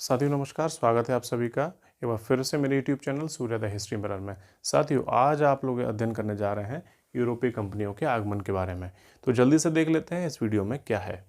साथियों नमस्कार, स्वागत है आप सभी का एक बार फिर से मेरे YouTube चैनल सूर्योदय हिस्ट्री मिरर में। साथियों आज आप लोग अध्ययन करने जा रहे हैं यूरोपीय कंपनियों के आगमन के बारे में। तो जल्दी से देख लेते हैं इस वीडियो में क्या है।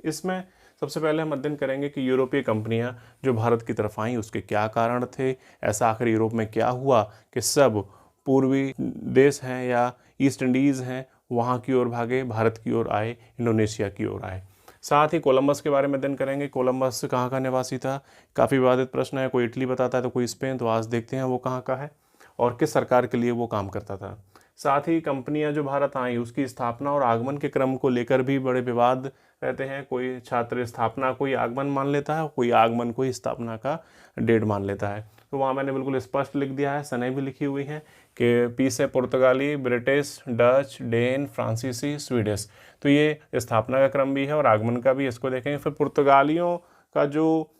इसमें सबसे पहले हम अध्ययन करेंगे कि यूरोपीय कंपनियां जो भारत की तरफ आईं उसके क्या कारण थे, ऐसा आखिर यूरोप में क्या हुआ कि सब पूर्वी देश हैं या ईस्ट इंडीज़ हैं वहाँ की ओर भागे, भारत की ओर आए, इंडोनेशिया की ओर आए। साथ ही कोलंबस के बारे में अध्ययन करेंगे। कोलंबस कहाँ का निवासी था, काफ़ी विवादित प्रश्न है। कोई इटली बताता है तो कोई स्पेन, तो आज देखते हैं वो कहाँ का है और किस सरकार के लिए वो काम करता था। साथ ही कंपनियां जो भारत आई उसकी स्थापना और आगमन के क्रम को लेकर भी बड़े विवाद रहते हैं। कोई छात्र स्थापना को ही आगमन मान लेता है, कोई आगमन को ही स्थापना का डेट मान लेता है। तो वहाँ मैंने बिल्कुल स्पष्ट लिख दिया है, सनई भी लिखी हुई है कि पी से पुर्तगाली, ब्रिटिश, डच, डेन, फ्रांसीसी, स्वीडिश। तो ये स्थापना का क्रम भी है और आगमन का भी, इसको देखेंगे। फिर पुर्तगालियों का जो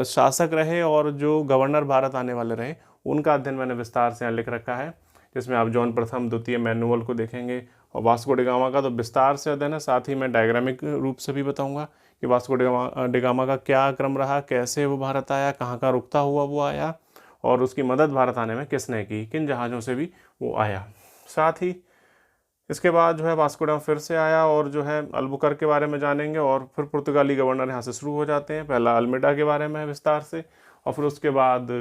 शासक रहे और जो गवर्नर भारत आने वाले रहे उनका अध्ययन मैंने विस्तार से यहाँ लिख रखा है, जिसमें आप जॉन प्रथम द्वितीय मैनुअल को देखेंगे। और वास्को डी गामा का तो विस्तार से अध्ययन है, साथ ही मैं डायग्रामिक रूप से भी बताऊंगा कि वास्को डी गामा का क्या क्रम रहा, कैसे वो भारत आया, कहाँ का रुकता हुआ वो आया और उसकी मदद भारत आने में किसने की, किन जहाज़ों से भी वो आया। साथ ही इसके बाद जो है वास्को डामा फिर से आया और जो है अल्बुकर्क के बारे में जानेंगे और फिर पुर्तगाली गवर्नर यहाँ से शुरू हो जाते हैं। पहला अल्मेडा के बारे में विस्तार से और फिर उसके बाद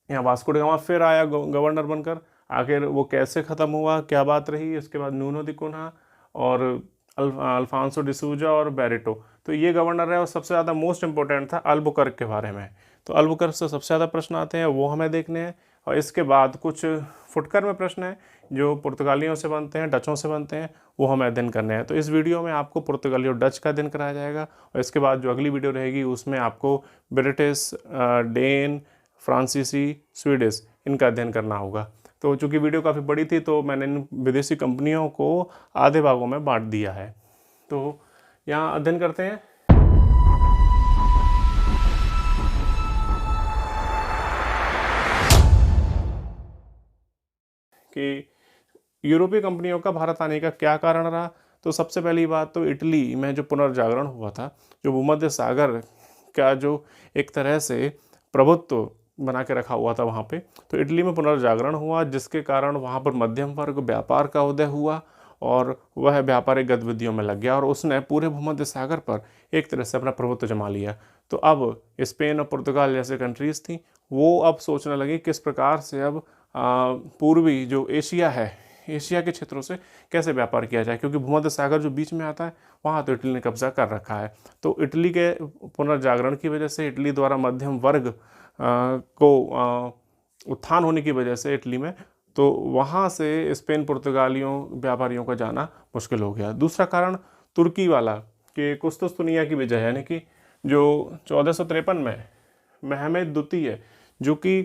यहाँ वास्को डामा फिर आया गवर्नर बनकर। आखिर वो कैसे ख़त्म हुआ, क्या बात रही। उसके बाद नूनो दी कुन्हा और अल्फांसो डिसूजा और बैरिटो, तो ये गवर्नर है। और सबसे ज़्यादा मोस्ट इंपॉर्टेंट था अल्बुकर्क के बारे में। तो अल्बुकर्क से सबसे ज़्यादा प्रश्न आते हैं, वो हमें देखने हैं। और इसके बाद कुछ फुटकर में प्रश्न हैं जो पुर्तगालियों से बनते हैं, डचों से बनते हैं, वो हमें अध्ययन करने हैं। तो इस वीडियो में आपको पुर्तगाली और डच का अध्ययन कराया जाएगा और इसके बाद जो अगली वीडियो रहेगी उसमें आपको ब्रिटिश, डेन, फ्रांसीसी, स्वीडिश इनका अध्ययन करना होगा। तो चूंकि वीडियो काफ़ी बड़ी थी तो मैंने इन विदेशी कंपनियों को आधे भागों में बांट दिया है। तो यहाँ अध्ययन करते हैं। कि यूरोपीय कंपनियों का भारत आने का क्या कारण रहा। तो सबसे पहली बात तो इटली में जो पुनर्जागरण हुआ था, जो भूमध्य सागर का जो एक तरह से प्रभुत्व बना के रखा हुआ था वहाँ पे, तो इटली में पुनर्जागरण हुआ जिसके कारण वहाँ पर मध्यम वर्ग व्यापार का उदय हुआ और वह व्यापारिक गतिविधियों में लग गया और उसने पूरे भूमध्य सागर पर एक तरह से अपना प्रभुत्व जमा लिया। तो अब स्पेन और पुर्तगाल जैसे कंट्रीज़ थी वो अब सोचने लगी किस प्रकार से अब पूर्वी जो एशिया है, एशिया के क्षेत्रों से कैसे व्यापार किया जाए, क्योंकि भूमध्य सागर जो बीच में आता है वहाँ तो इटली ने कब्जा कर रखा है। तो इटली के पुनर्जागरण की वजह से, इटली द्वारा मध्यम वर्ग को उत्थान होने की वजह से इटली में, तो वहाँ से स्पेन पुर्तगालियों व्यापारियों का जाना मुश्किल हो गया। दूसरा कारण तुर्की वाला कि कुस्तुस्तुनिया की वजह, यानी कि जो 1453 में महमद द्वितीय जो कि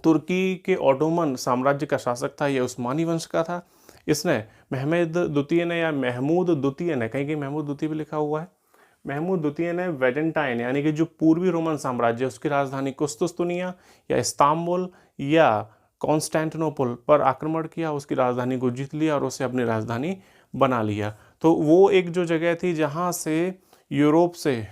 तुर्की के ऑटोमन साम्राज्य का शासक था, यह उस्मानी वंश का था, इसने महमद द्वितीय ने या महमूद द्वितीय ने, कहीं कहीं महमूद द्वितीय भी लिखा हुआ है, महमूद द्वितीय ने वेजेंटाइन यानी कि जो पूर्वी रोमन साम्राज्य उसकी राजधानी कुस्तुस्तुनिया या इस्तांबुल या कॉन्स्टेंटिनोपल पर आक्रमण किया, उसकी राजधानी को जीत लिया और उसे अपनी राजधानी बना लिया। तो वो एक जो जगह थी जहाँ से यूरोप से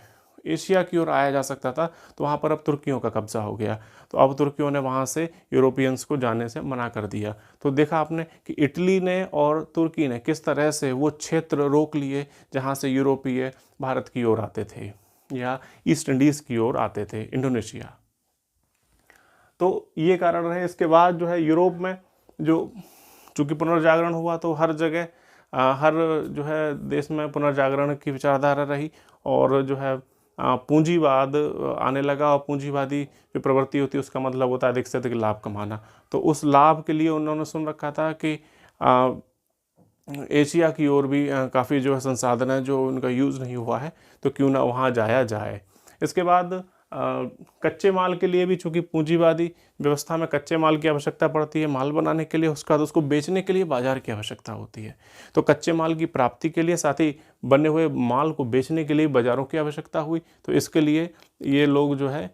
एशिया की ओर आया जा सकता था, तो वहाँ पर अब तुर्कियों का कब्जा हो गया। तो अब तुर्कियों ने वहाँ से यूरोपियंस को जाने से मना कर दिया। तो देखा आपने कि इटली ने और तुर्की ने किस तरह से वो क्षेत्र रोक लिए जहाँ से यूरोपीय भारत की ओर आते थे या ईस्ट इंडीज़ की ओर आते थे, इंडोनेशिया। तो ये कारण रहे। इसके बाद जो है यूरोप में जो चूँकि पुनर्जागरण हुआ तो हर जगह हर जो है देश में पुनर्जागरण की विचारधारा रही और जो है पूंजीवाद आने लगा। और पूंजीवादी जो प्रवृत्ति होती है उसका मतलब होता है अधिक से अधिक लाभ कमाना। तो उस लाभ के लिए उन्होंने सुन रखा था कि एशिया की ओर भी काफ़ी जो है संसाधन है जो उनका यूज़ नहीं हुआ है, तो क्यों ना वहाँ जाया जाए। इसके बाद कच्चे माल के लिए भी, चूँकि पूंजीवादी व्यवस्था में कच्चे माल की आवश्यकता पड़ती है माल बनाने के लिए, उसके बाद उसको बेचने के लिए बाजार की आवश्यकता होती है। तो कच्चे माल की प्राप्ति के लिए, साथ ही बने हुए माल को बेचने के लिए बाज़ारों की आवश्यकता हुई। तो इसके लिए ये लोग जो है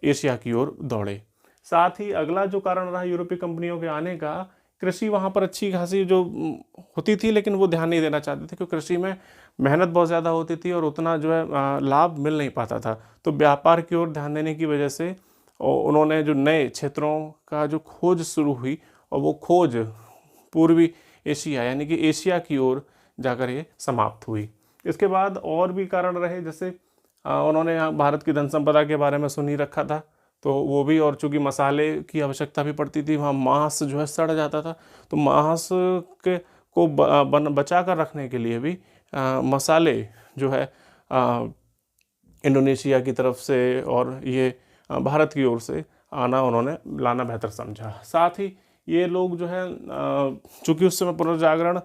एशिया की ओर दौड़े। साथ ही अगला जो कारण रहा यूरोपीय कंपनियों के आने का कृषि वहाँ पर अच्छी खासी जो होती थी, लेकिन वो ध्यान नहीं देना चाहते थे, क्योंकि कृषि में मेहनत बहुत ज़्यादा होती थी और उतना जो है लाभ मिल नहीं पाता था। तो व्यापार की ओर ध्यान देने की वजह से उन्होंने जो नए क्षेत्रों का जो खोज शुरू हुई, और वो खोज पूर्वी एशिया यानी कि एशिया की ओर जाकर ये समाप्त हुई। इसके बाद और भी कारण रहे, जैसे उन्होंने यहाँ भारत की धन संपदा के बारे में सुन ही रखा था, तो वो भी, और चूंकि मसाले की आवश्यकता भी पड़ती थी, वहाँ मांस जो है सड़ जाता था, तो मांस के को बचा कर रखने के लिए भी मसाले जो है इंडोनेशिया की तरफ से और ये भारत की ओर से उन्होंने लाना बेहतर समझा। साथ ही ये लोग जो है चूँकि उस समय पुनर्जागरण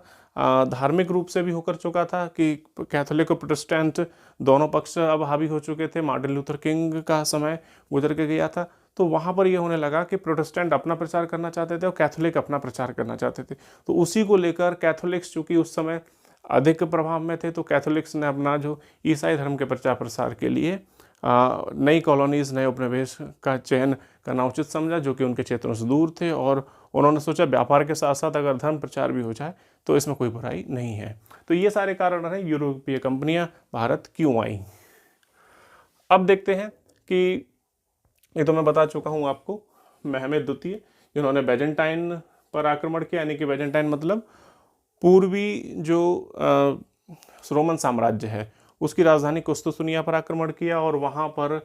धार्मिक रूप से भी होकर चुका था कि कैथोलिक और प्रोटेस्टेंट दोनों पक्ष अब हावी हो चुके थे। मार्टिन लूथर किंग का समय गुजर के गया था, तो वहाँ पर ये होने लगा कि प्रोटेस्टेंट अपना प्रचार करना चाहते थे और कैथोलिक अपना प्रचार करना चाहते थे। तो उसी को लेकर कैथोलिक्स चूँकि उस समय अधिक प्रभाव में थे, तो कैथोलिक्स ने अपना जो ईसाई धर्म के प्रचार प्रसार के लिए नई कॉलोनीज़, नए उपनिवेश का चयन करना उचित समझा, जो कि उनके क्षेत्रों से दूर थे, और उन्होंने सोचा व्यापार के साथ साथ अगर धर्म प्रचार भी हो जाए तो इसमें कोई बुराई नहीं है। तो ये सारे कारण रहे यूरोपीय कंपनियां भारत क्यों आई। अब देखते हैं कि ये तो मैं बता चुका हूँ आपको, महमद द्वितीय जिन्होंने बैजेंटाइन पर आक्रमण किया, यानी कि बैजेंटाइन मतलब पूर्वी जो रोमन साम्राज्य है उसकी राजधानी कुस्तुसुनिया पर आक्रमण किया, और वहाँ पर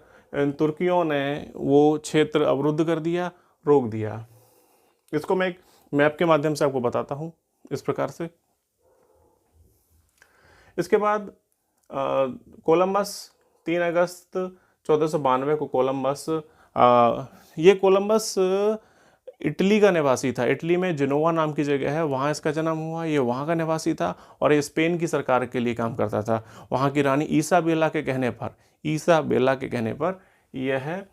तुर्कियों ने वो क्षेत्र अवरुद्ध कर दिया, रोक दिया। इसको मैं एक मैप के माध्यम से आपको बताता हूँ इस प्रकार से। इसके बाद कोलंबस 3 अगस्त 1492 को कोलंबस, ये कोलंबस इटली का निवासी था। इटली में जिनोवा नाम की जगह है, वहाँ इसका जन्म हुआ। ये वहाँ का निवासी था और ये स्पेन की सरकार के लिए काम करता था। वहाँ की रानी ईसाबेला के कहने पर यह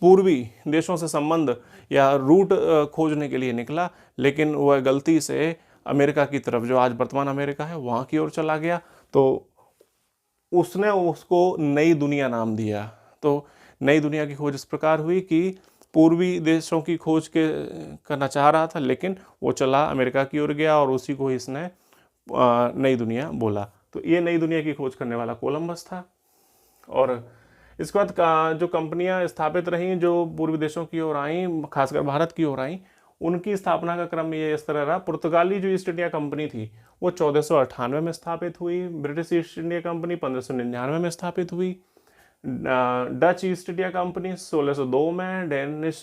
पूर्वी देशों से संबंध या रूट खोजने के लिए निकला, लेकिन वह गलती से अमेरिका की तरफ, जो आज वर्तमान अमेरिका है, वहाँ की ओर चला गया। तो उसने उसको नई दुनिया नाम दिया। तो नई दुनिया की खोज इस प्रकार हुई कि पूर्वी देशों की खोज करना चाह रहा था, लेकिन वो चला अमेरिका की ओर गया, और उसी को इसने नई दुनिया बोला। तो ये नई दुनिया की खोज करने वाला कोलंबस था। और इसके बाद जो कंपनियां स्थापित रहीं जो पूर्वी देशों की ओर आईं, खासकर भारत की ओर आईं, उनकी स्थापना का क्रम ये इस तरह रहा। पुर्तगाली जो ईस्ट इंडिया कंपनी थी वो 1498 में स्थापित हुई। ब्रिटिश ईस्ट इंडिया कंपनी 1599 में स्थापित हुई। डच ईस्ट इंडिया कंपनी 1602 में, डेनिश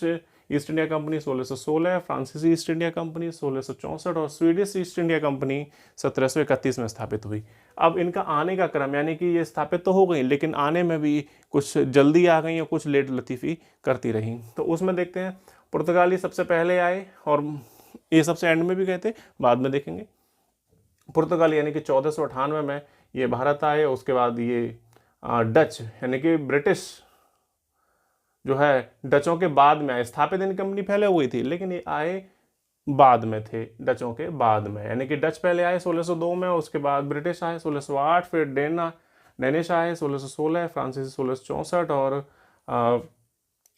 ईस्ट इंडिया कंपनी 1616, फ्रांसीसी ईस्ट इंडिया कंपनी 1664 और स्वीडिश ईस्ट इंडिया कंपनी 1731 में स्थापित हुई। अब इनका आने का क्रम, यानी कि ये स्थापित तो हो गई, लेकिन आने में भी कुछ जल्दी आ गई और कुछ लेट लतीफ़ी करती रही। तो उसमें देखते हैं, पुर्तगाली सबसे पहले आए और ये सबसे एंड में भी गए थे, बाद में देखेंगे। पुर्तगाली यानी कि 1498 में ये भारत आए। उसके बाद ये डच यानी कि ब्रिटिश जो है डचों के बाद में आए। स्थापित इनकी कंपनी पहले हुई थी, लेकिन ये आए बाद में थे, डचों के बाद में, यानी कि डच पहले आए 1602 में, उसके बाद ब्रिटिश आए 1608, फिर डेनिश आए 1616, फ्रांसीसी 1664 और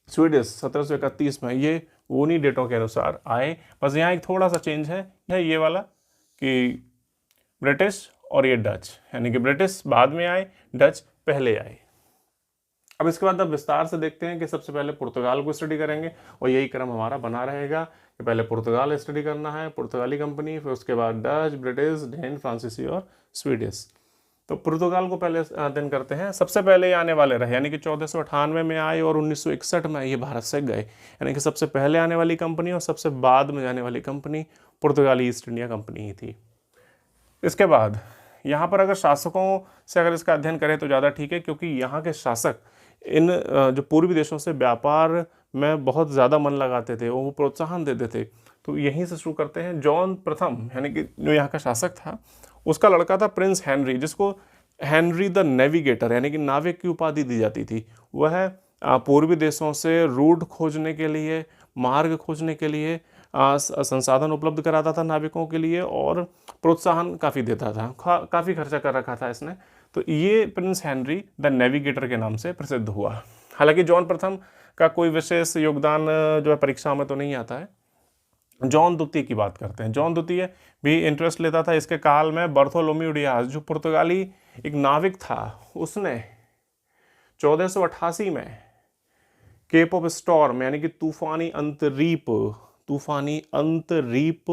स्वीडिश 1731 में। ये उन्हीं डेटों के अनुसार आए। बस यहाँ एक थोड़ा सा चेंज है ये वाला कि ब्रिटिश और ये डच, यानी कि ब्रिटिश बाद में आए, डच पहले आए। अब इसके बाद अब विस्तार से देखते हैं कि सबसे पहले पुर्तगाल को स्टडी करेंगे, और यही क्रम हमारा बना रहेगा कि पहले पुर्तगाल स्टडी करना है, पुर्तगाली कंपनी, फिर उसके बाद डच, ब्रिटिश, डेन, फ्रांसीसी और स्वीडिश। तो पुर्तगाल को पहले अध्ययन करते हैं। सबसे पहले आने वाले रहे, यानी कि 1498 में आए और 1961 में ये भारत से गए, यानी कि सबसे पहले आने वाली कंपनी और सबसे बाद में जाने वाली कंपनी पुर्तगाली ईस्ट इंडिया कंपनी ही थी। इसके बाद यहाँ पर अगर शासकों से अगर इसका अध्ययन करें तो ज़्यादा ठीक है, क्योंकि यहाँ के शासक इन जो पूर्वी देशों से व्यापार में बहुत ज़्यादा मन लगाते थे, वो प्रोत्साहन देते थे। तो यहीं से शुरू करते हैं। जॉन प्रथम यानी कि जो यहाँ का शासक था, उसका लड़का था प्रिंस हेनरी, जिसको हेनरी द नेविगेटर यानी कि नाविक की उपाधि दी जाती थी। वह पूर्वी देशों से रूट खोजने के लिए, मार्ग खोजने के लिए संसाधन उपलब्ध कराता था नाविकों के लिए, और प्रोत्साहन काफ़ी देता था। काफ़ी खर्चा कर रखा था इसने। तो ये प्रिंस हेनरी द नेविगेटर के नाम से प्रसिद्ध हुआ। हालांकि जॉन प्रथम का कोई विशेष योगदान जो है परीक्षाओं में तो नहीं आता है, जॉन द्वितीय की बात करते हैं। जॉन द्वितीय भी इंटरेस्ट लेता था इसके काल में। बर्थोलोम्यू डियाज जो पुर्तगाली एक नाविक था, उसने 1488 में केप ऑफ स्टॉर्म यानी कि तूफानी अंतरीप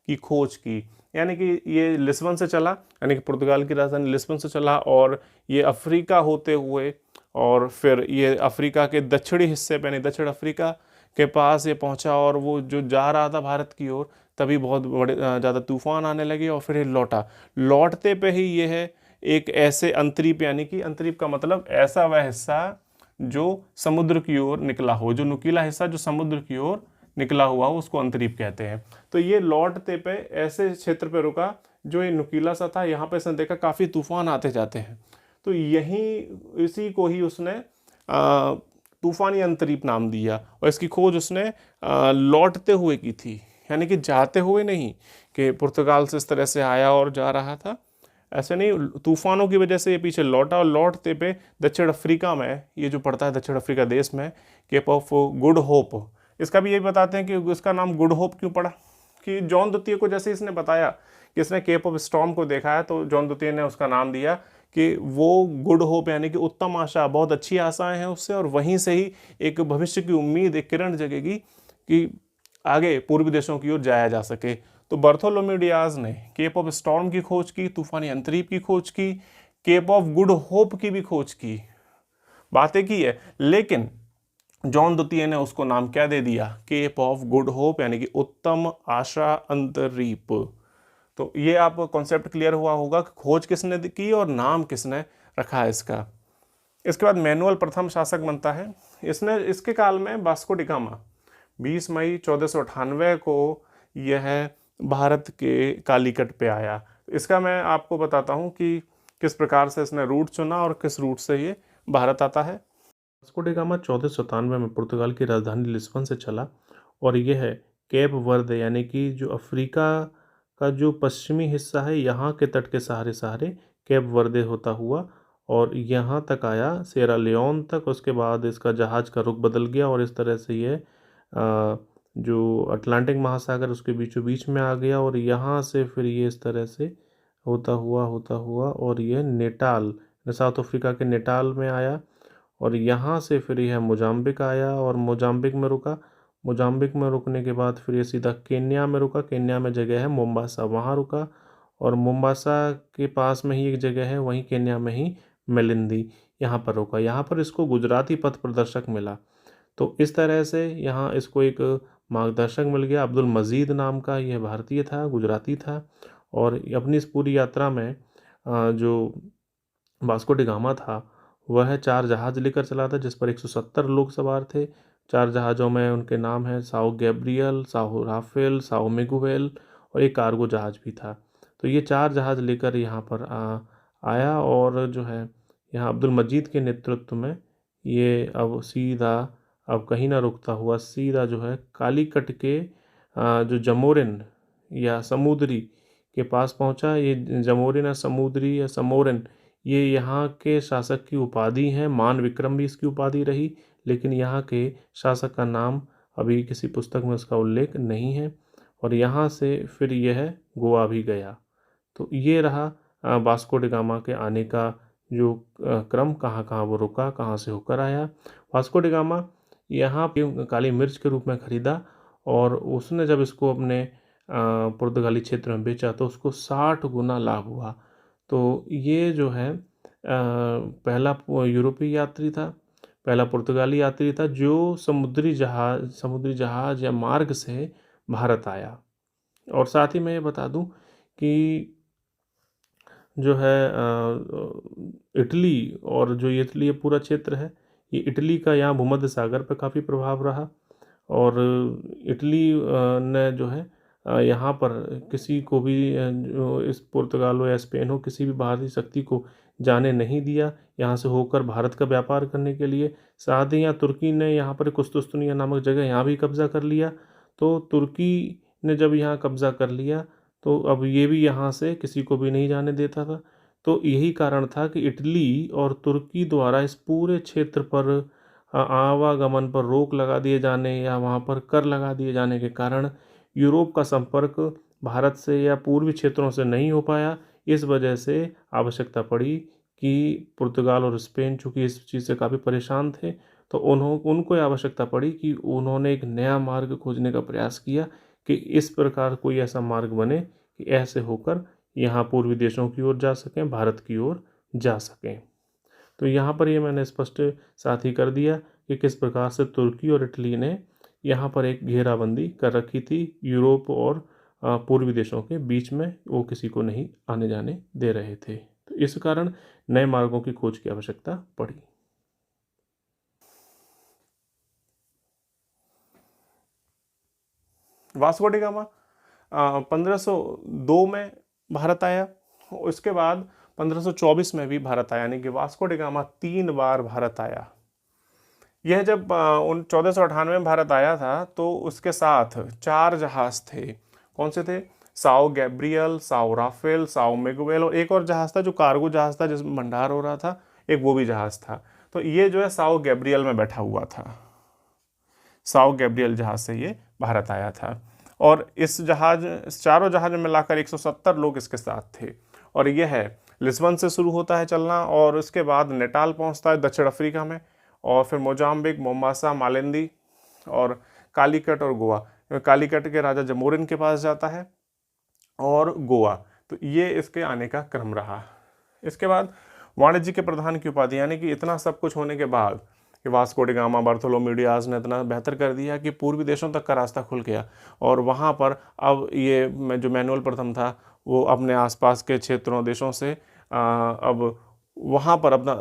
की खोज की। यानी कि ये लिस्बन से चला, यानी कि पुर्तगाल की राजधानी लिस्बन से चला, और ये अफ्रीका होते हुए और फिर ये अफ्रीका के दक्षिणी हिस्से पे यानी दक्षिण अफ्रीका के पास ये पहुंचा, और वो जो जा रहा था भारत की ओर, तभी बहुत बड़े ज़्यादा तूफान आने लगे और फिर ये लौटा। लौटते पे ही ये है एक ऐसे अंतरीप, यानी कि अंतरीप का मतलब ऐसा वह हिस्सा जो समुद्र की ओर निकला हो, जो नुकीला हिस्सा जो समुद्र की ओर निकला हुआ हो, उसको अंतरीप कहते हैं। तो ये लौटते पे ऐसे क्षेत्र पे रुका जो ये नुकीला सा था। यहाँ पे इसने देखा काफ़ी तूफान आते जाते हैं, तो यहीं इसी को ही उसने तूफानी अंतरीप नाम दिया, और इसकी खोज उसने लौटते हुए की थी, यानी कि जाते हुए नहीं कि पुर्तगाल से इस तरह से आया और जा रहा था, ऐसे नहीं। तूफानों की वजह से ये पीछे लौटा, और लौटते पे दक्षिण अफ्रीका में, ये जो पड़ता है दक्षिण अफ्रीका देश में, केप ऑफ गुड होप, इसका भी यही बताते हैं कि इसका नाम गुड होप क्यों पड़ा। कि जॉन द्वितीय को जैसे इसने बताया कि इसने केप ऑफ स्टॉर्म को देखा है, तो जॉन द्वितीय ने उसका नाम दिया कि वो गुड होप यानी कि उत्तम आशा, बहुत अच्छी आशाएं हैं उससे, और वहीं से ही एक भविष्य की उम्मीद, एक किरण जगेगी कि आगे पूर्वी देशों की ओर जाया जा सके। तो बर्थोलोम्यू डियाज ने केप ऑफ स्टॉर्म की खोज की, तूफानी अंतरीप की खोज की, केप ऑफ गुड होप की भी खोज की, बातें की है, लेकिन जॉन द्वितीय ने उसको नाम क्या दे दिया? केप ऑफ गुड होप, यानी कि उत्तम आशा अंतरीप। तो ये आप कॉन्सेप्ट क्लियर हुआ होगा कि खोज किसने की और नाम किसने रखा है इसका। इसके बाद मैनुअल प्रथम शासक बनता है। इसके काल में वास्को डी गामा 20 मई 1498 को यह भारत के कालीकट पे आया। इसका मैं आपको बताता हूँ कि किस प्रकार से इसने रूट चुना और किस रूट से ये भारत आता है। वास्को डी गामा 1497 में पुर्तगाल की राजधानी लिस्बन से चला, और यह केप वर्दे यानी कि जो अफ्रीका का जो पश्चिमी हिस्सा है, यहाँ के तट के सहारे सहारे केप वर्दे होता हुआ और यहाँ तक आया, सेरा लियोन तक। उसके बाद इसका जहाज़ का रुख बदल गया और इस तरह से ये जो अटलांटिक महासागर उसके बीचों बीच में आ गया, और यहाँ से फिर ये इस तरह से होता हुआ और यह नेटाल, साउथ अफ्रीका के नेटाल में आया, और यहाँ से फिर यह मोजाम्बिक आया और मोजाम्बिक में रुका। मोजाम्बिक में रुकने के बाद फिर ये सीधा केन्या में रुका। केन्या में जगह है मोम्बासा, वहाँ रुका, और मोम्बासा के पास में ही एक जगह है, वहीं केन्या में ही मेलिंदी, यहाँ पर रुका। यहाँ पर इसको गुजराती पथ प्रदर्शक मिला, तो इस तरह से यहाँ इसको एक मार्गदर्शक मिल गया। अब्दुल मजीद नाम का यह भारतीय था, गुजराती था, और अपनी इस पूरी यात्रा में जो वास्को डी गामा था वह 4 जहाज़ लेकर चला था, जिस पर 170 लोग सवार थे। 4 जहाज़ों में उनके नाम हैं Sao Gabriel, Sao Rafael, Sao Miguel, और एक कार्गो जहाज़ भी था। तो ये 4 जहाज़ लेकर यहाँ पर आया, और जो है यहाँ अब्दुल मजीद के नेतृत्व में ये अब कहीं ना रुकता हुआ सीधा जो है कालीकट के जो जमोरिन या समुद्री के पास पहुंचा। ये जमोरिन या समुद्री या समोरिन, ये यहाँ के शासक की उपाधि है। मान विक्रम भी इसकी उपाधि रही, लेकिन यहाँ के शासक का नाम अभी किसी पुस्तक में उसका उल्लेख नहीं है। और यहाँ से फिर यह गोवा भी गया। तो ये रहा वास्को डी गामा के आने का जो क्रम, कहाँ कहाँ वो रुका, कहाँ से होकर आया। वास्को डी गामा यहाँ पे काली मिर्च के रूप में खरीदा, और उसने जब इसको अपने पुर्तगाली क्षेत्र में बेचा तो उसको 60 गुना लाभ हुआ। तो ये जो है पहला यूरोपीय यात्री था, पहला पुर्तगाली यात्री था जो समुद्री जहाज या मार्ग से भारत आया। और साथ ही मैं ये बता दूं कि जो है इटली, और जो ये इटली ये पूरा क्षेत्र है, ये इटली का यहाँ भूमध्य सागर पर काफ़ी प्रभाव रहा। और इटली ने जो है यहाँ पर किसी को भी जो इस पुर्तगाल हो या स्पेन हो, किसी भी बाहरी शक्ति को जाने नहीं दिया यहाँ से होकर भारत का व्यापार करने के लिए। साथ ही यहाँ तुर्की ने यहाँ पर कुस्तुस्तुनिया नामक जगह यहाँ भी कब्जा कर लिया। तो तुर्की ने जब यहाँ कब्जा कर लिया तो अब ये भी यहाँ से किसी को भी नहीं जाने देता था। तो यही कारण था कि इटली और तुर्की द्वारा इस पूरे क्षेत्र पर आवागमन पर रोक लगा दिए जाने या वहाँ पर कर लगा दिए जाने के कारण यूरोप का संपर्क भारत से या पूर्वी क्षेत्रों से नहीं हो पाया। इस वजह से आवश्यकता पड़ी कि पुर्तगाल और स्पेन चूँकि इस चीज़ से काफ़ी परेशान थे, तो उनको ये आवश्यकता पड़ी कि उन्होंने एक नया मार्ग खोजने का प्रयास किया कि इस प्रकार कोई ऐसा मार्ग बने कि ऐसे होकर यहाँ पूर्वी देशों की ओर जा सकें, भारत की ओर जा सकें। तो यहाँ पर ये मैंने स्पष्ट साथ ही कर दिया कि किस प्रकार से तुर्की और इटली ने यहाँ पर एक घेराबंदी कर रखी थी यूरोप और पूर्वी देशों के बीच में, वो किसी को नहीं आने जाने दे रहे थे। तो इस कारण नए मार्गों की खोज की आवश्यकता पड़ी। वास्को डी गामा 1502 में भारत आया। उसके बाद 1524 में भी भारत आया, यानी कि वास्को डी गामा 3 बार भारत आया। यह जब 1498 में भारत आया था तो उसके साथ 4 जहाज थे। कौन से थे? Sao Gabriel, Sao Rafael, Sao Miguel, और एक और जहाज था जो कार्गो जहाज था जिसमें भंडार हो रहा था, एक वो भी जहाज था। तो ये जो है साओ गैब्रियल में बैठा हुआ था। साओ गैब्रियल जहाज से ये भारत आया था और इस चारों जहाज में मिलाकर 170 लोग इसके साथ थे। और यह है लिस्बन से शुरू होता है चलना और उसके बाद नेटाल पहुंचता है दक्षिण अफ्रीका में, और फिर मोजाम्बिक, मोम्बासा, मालेंदी और कालीकट और गोवा। कालीकट के राजा जमोरिन के पास जाता है और गोवा। तो ये इसके आने का क्रम रहा। इसके बाद वाणिज्य के प्रधान की उपाधि, यानी कि इतना सब कुछ होने के बाद कि Vasco D gamma, Bartholomew Diaz ने इतना बेहतर कर दिया कि पूर्वी देशों तक का रास्ता खुल गया और वहाँ पर अब ये जो मैनुअल प्रथम था वो अपने आसपास के क्षेत्रों देशों से अब वहाँ पर अपना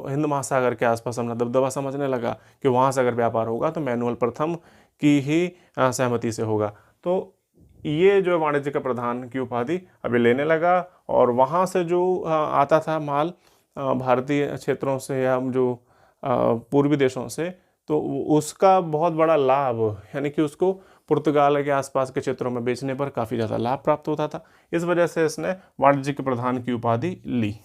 हिंद महासागर के आसपास अपना दबदबा समझने लगा कि वहाँ से अगर व्यापार होगा तो मैनुअल प्रथम की ही सहमति से होगा। तो ये जो वाणिज्य का प्रधान की उपाधि अभी लेने लगा और वहाँ से जो आता था माल भारतीय क्षेत्रों से या जो पूर्वी देशों से, तो उसका बहुत बड़ा लाभ, यानी कि उसको पुर्तगाल के आसपास के क्षेत्रों में बेचने पर काफ़ी ज़्यादा लाभ प्राप्त होता था। इस वजह से इसने वाणिज्य के प्रधान की उपाधि ली।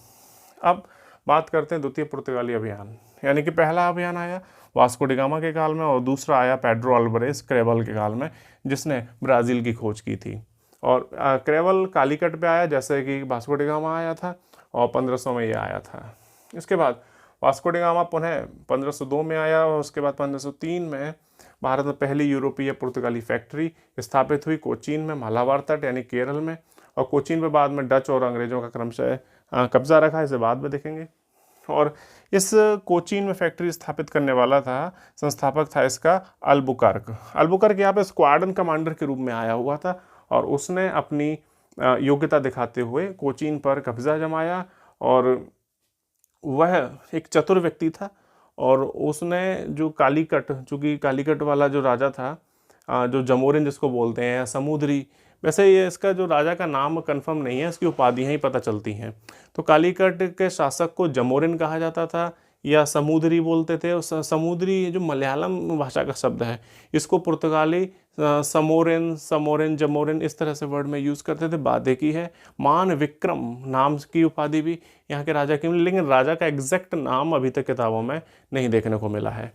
अब बात करते हैं द्वितीय पुर्तगाली अभियान, यानी कि पहला अभियान आया वास्को डी गामा के काल में और दूसरा आया पेड्रो अल्वारेज क्रेवल के काल में, जिसने ब्राज़ील की खोज की थी। और क्रेवल कालीकट पे आया जैसे कि वास्को डी गामा आया था और 1500 में ये आया था। इसके बाद वास्को डी गामा पुनः 1502 में आया और उसके बाद 1503 में भारत में पहली यूरोपीय पुर्तगाली फैक्ट्री स्थापित हुई कोचीन में, मालाबार तट यानी केरल में। और कोचीन पे बाद में डच और अंग्रेजों का क्रमशः कब्जा रखा, इसे बाद में देखेंगे। और इस कोचीन में फैक्ट्री स्थापित करने वाला था, संस्थापक था इसका अल्बुकर्क। अल्बुकर्क यहाँ पे स्क्वाड्रन कमांडर के रूप में आया हुआ था और उसने अपनी योग्यता दिखाते हुए कोचीन पर कब्जा जमाया। और वह एक चतुर व्यक्ति था और उसने जो कालीकट, चूँकि कालीकट वाला जो राजा था जो जमोरिन जिसको बोलते हैं, समुद्री, वैसे ये इसका जो राजा का नाम कंफर्म नहीं है, इसकी उपाधियाँ ही पता चलती हैं। तो कालीकट के शासक को जमोरिन कहा जाता था या समुद्री बोलते थे। उस समुद्री जो मलयालम भाषा का शब्द है, इसको पुर्तगाली समोरेन, समोरेन, जमोरिन इस तरह से वर्ड में यूज़ करते थे। बात एक ही है। मान विक्रम नाम की उपाधि भी यहाँ के राजा की मिली, लेकिन राजा का एग्जैक्ट नाम अभी तक किताबों में नहीं देखने को मिला है।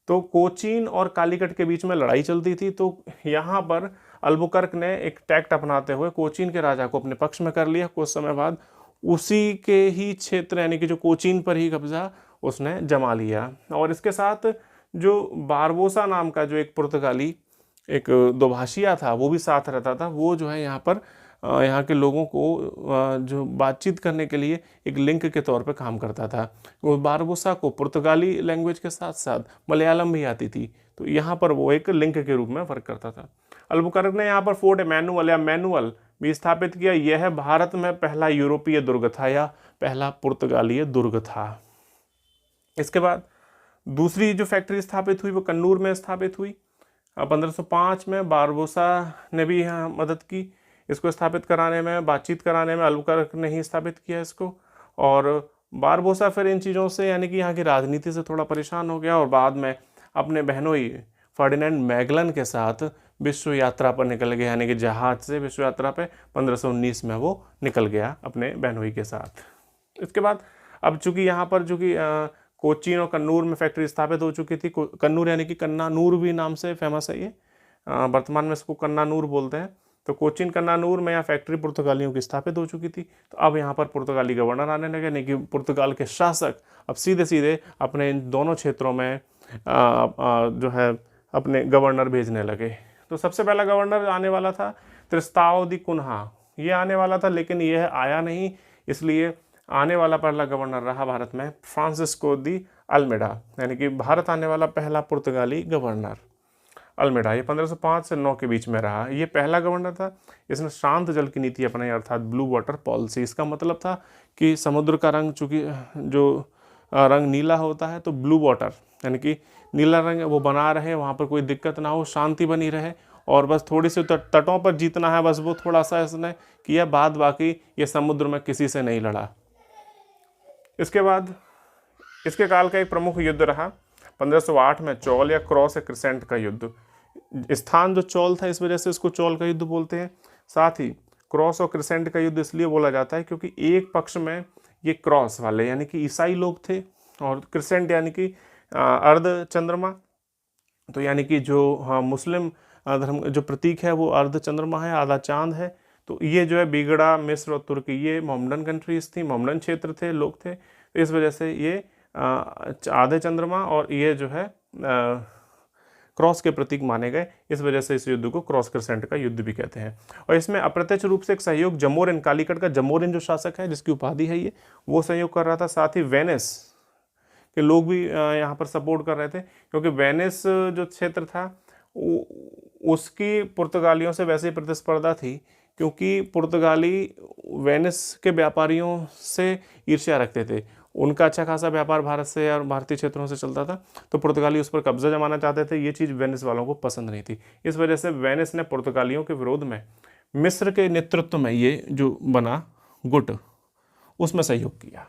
तो कोचीन और कालीकट के बीच में लड़ाई चलती थी, तो यहाँ पर अल्बुकर्क ने एक टैक्ट अपनाते हुए कोचीन के राजा को अपने पक्ष में कर लिया। कुछ समय बाद उसी के ही क्षेत्र यानी कि जो कोचीन पर ही कब्जा उसने जमा लिया। और इसके साथ जो बारबोसा नाम का जो एक पुर्तगाली एक दोभाषिया था वो भी साथ रहता था। वो जो है यहाँ पर यहाँ के लोगों को जो बातचीत करने के लिए एक लिंक के तौर पे काम करता था। वो बारबोसा को पुर्तगाली लैंग्वेज के साथ साथ मलयालम भी आती थी, तो यहाँ पर वो एक लिंक के रूप में वर्क करता था। अल्बुकर्क ने यहाँ पर फोर्ट एमैनुअल या मैनुअल भी स्थापित किया। यह भारत में पहला यूरोपीय दुर्ग था या पहला पुर्तगाली दुर्ग था। इसके बाद दूसरी जो फैक्ट्री स्थापित हुई वो कन्नूर में स्थापित हुई। 1505 में बारबोसा ने भी यहाँ मदद की इसको स्थापित कराने में, बातचीत कराने में। अल्बुकर्क ने ही स्थापित किया इसको। और बारबोसा फिर इन चीज़ों से यानी कि यहाँ की राजनीति से थोड़ा परेशान हो गया और बाद में अपने बहनोई फर्डिनेंड मैगलन के साथ विश्व यात्रा पर निकल गया, यानी कि जहाज से विश्व यात्रा पे 1519 में वो निकल गया अपने बहनोई के साथ। इसके बाद अब चूंकि यहाँ पर चूंकि कोचीन और कन्नूर में फैक्ट्री स्थापित हो चुकी थी, कन्नूर यानी कि कन्नानूर भी नाम से फेमस है ये, वर्तमान में इसको कन्नानूर बोलते हैं। तो कोचीन कन्नानूर में यहाँ फैक्ट्री पुर्तगालियों की स्थापित हो चुकी थी। तो अब यहाँ पर पुर्तगाली गवर्नर आने लगे, यानी कि पुर्तगाल के शासक अब सीधे सीधे अपने इन दोनों क्षेत्रों में जो है अपने गवर्नर भेजने लगे। तो सबसे पहला गवर्नर आने वाला था त्रिस्ताओ दी कुन्हा, ये आने वाला था, लेकिन यह आया नहीं, इसलिए आने वाला पहला गवर्नर रहा भारत में फ्रांसिस्को दी अल्मेडा, यानी कि भारत आने वाला पहला पुर्तगाली गवर्नर अल्मेडा। ये 1505 से 9 के बीच में रहा। ये पहला गवर्नर था। इसने शांत जल की नीति अपनाई, अर्थात ब्लू वाटर पॉलिसी। इसका मतलब था कि समुद्र का रंग, चूंकि जो रंग नीला होता है, तो ब्लू वाटर यानी कि नीला रंग वो बना रहे, वहाँ पर कोई दिक्कत ना हो, शांति बनी रहे, और बस थोड़ी सी तटों पर जीतना है, बस वो थोड़ा सा इसने किया, बाद बाकी ये समुद्र में किसी से नहीं लड़ा। इसके बाद इसके काल का एक प्रमुख युद्ध रहा 1508 में चौल या क्रॉस या क्रिसेंट का युद्ध। स्थान जो चौल था, इस वजह से इसको चौल का युद्ध बोलते हैं। साथ ही क्रॉस और क्रिसेंट का युद्ध इसलिए बोला जाता है क्योंकि एक पक्ष में ये क्रॉस वाले यानी कि ईसाई लोग थे, और क्रिसेंट यानी कि अर्ध चंद्रमा, तो यानी कि जो मुस्लिम धर्म जो प्रतीक है वो अर्ध चंद्रमा है, आधा चांद है। तो ये जो है बिगड़ा, मिस्र और तुर्की, ये मोहम्मदन कंट्रीज थी, मोहम्मदन क्षेत्र थे, लोग थे। तो इस वजह से ये आधे चंद्रमा और ये जो है क्रॉस के प्रतीक माने गए। इस वजह से इस युद्ध को क्रॉस क्रिसेंट का युद्ध भी कहते हैं। और इसमें अप्रत्यक्ष रूप से एक सहयोग जमोरिन, कालीकट का जमोरिन जो शासक है, जिसकी उपाधि है ये, वो सहयोग कर रहा था। साथ ही वेनिस के लोग भी यहाँ पर सपोर्ट कर रहे थे, क्योंकि वेनिस जो क्षेत्र था उसकी पुर्तगालियों से वैसे ही प्रतिस्पर्धा थी, क्योंकि पुर्तगाली वेनिस के व्यापारियों से ईर्ष्या रखते थे। उनका अच्छा खासा व्यापार भारत से और भारतीय क्षेत्रों से चलता था, तो पुर्तगाली उस पर कब्जा जमाना चाहते थे। ये चीज़ वेनिस वालों को पसंद नहीं थी। इस वजह से वेनिस ने पुर्तगालियों के विरोध में मिस्र के नेतृत्व में ये जो बना गुट, उसमें सहयोग किया।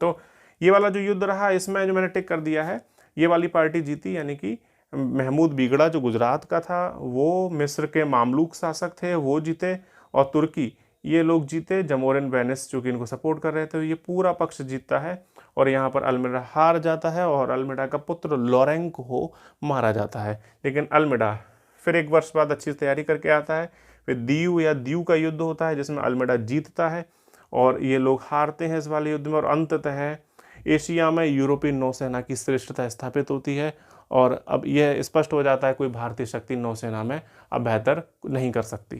तो ये वाला जो युद्ध रहा, इसमें जो मैंने टिक कर दिया है, ये वाली पार्टी जीती, यानी कि महमूद बिगड़ा जो गुजरात का था वो, मिस्र के मामलूक शासक थे वो जीते, और तुर्की ये लोग जीते। जमोरिन वेनिस चूँकि इनको सपोर्ट कर रहे थे, ये पूरा पक्ष जीतता है, और यहाँ पर अल्मेडा हार जाता है, और अल्मेडा का पुत्र लोरेंक को मारा जाता है। लेकिन अल्मेडा फिर एक वर्ष बाद अच्छी तैयारी करके आता है। फिर दीव या दीव का युद्ध होता है, जिसमें अल्मेडा जीतता है, और ये लोग हारते हैं इस वाले युद्ध में, और अंततः एशिया में यूरोपीय नौसेना की श्रेष्ठता स्थापित होती है। और अब यह स्पष्ट हो जाता है कोई भारतीय शक्ति नौसेना में अब बेहतर नहीं कर सकती।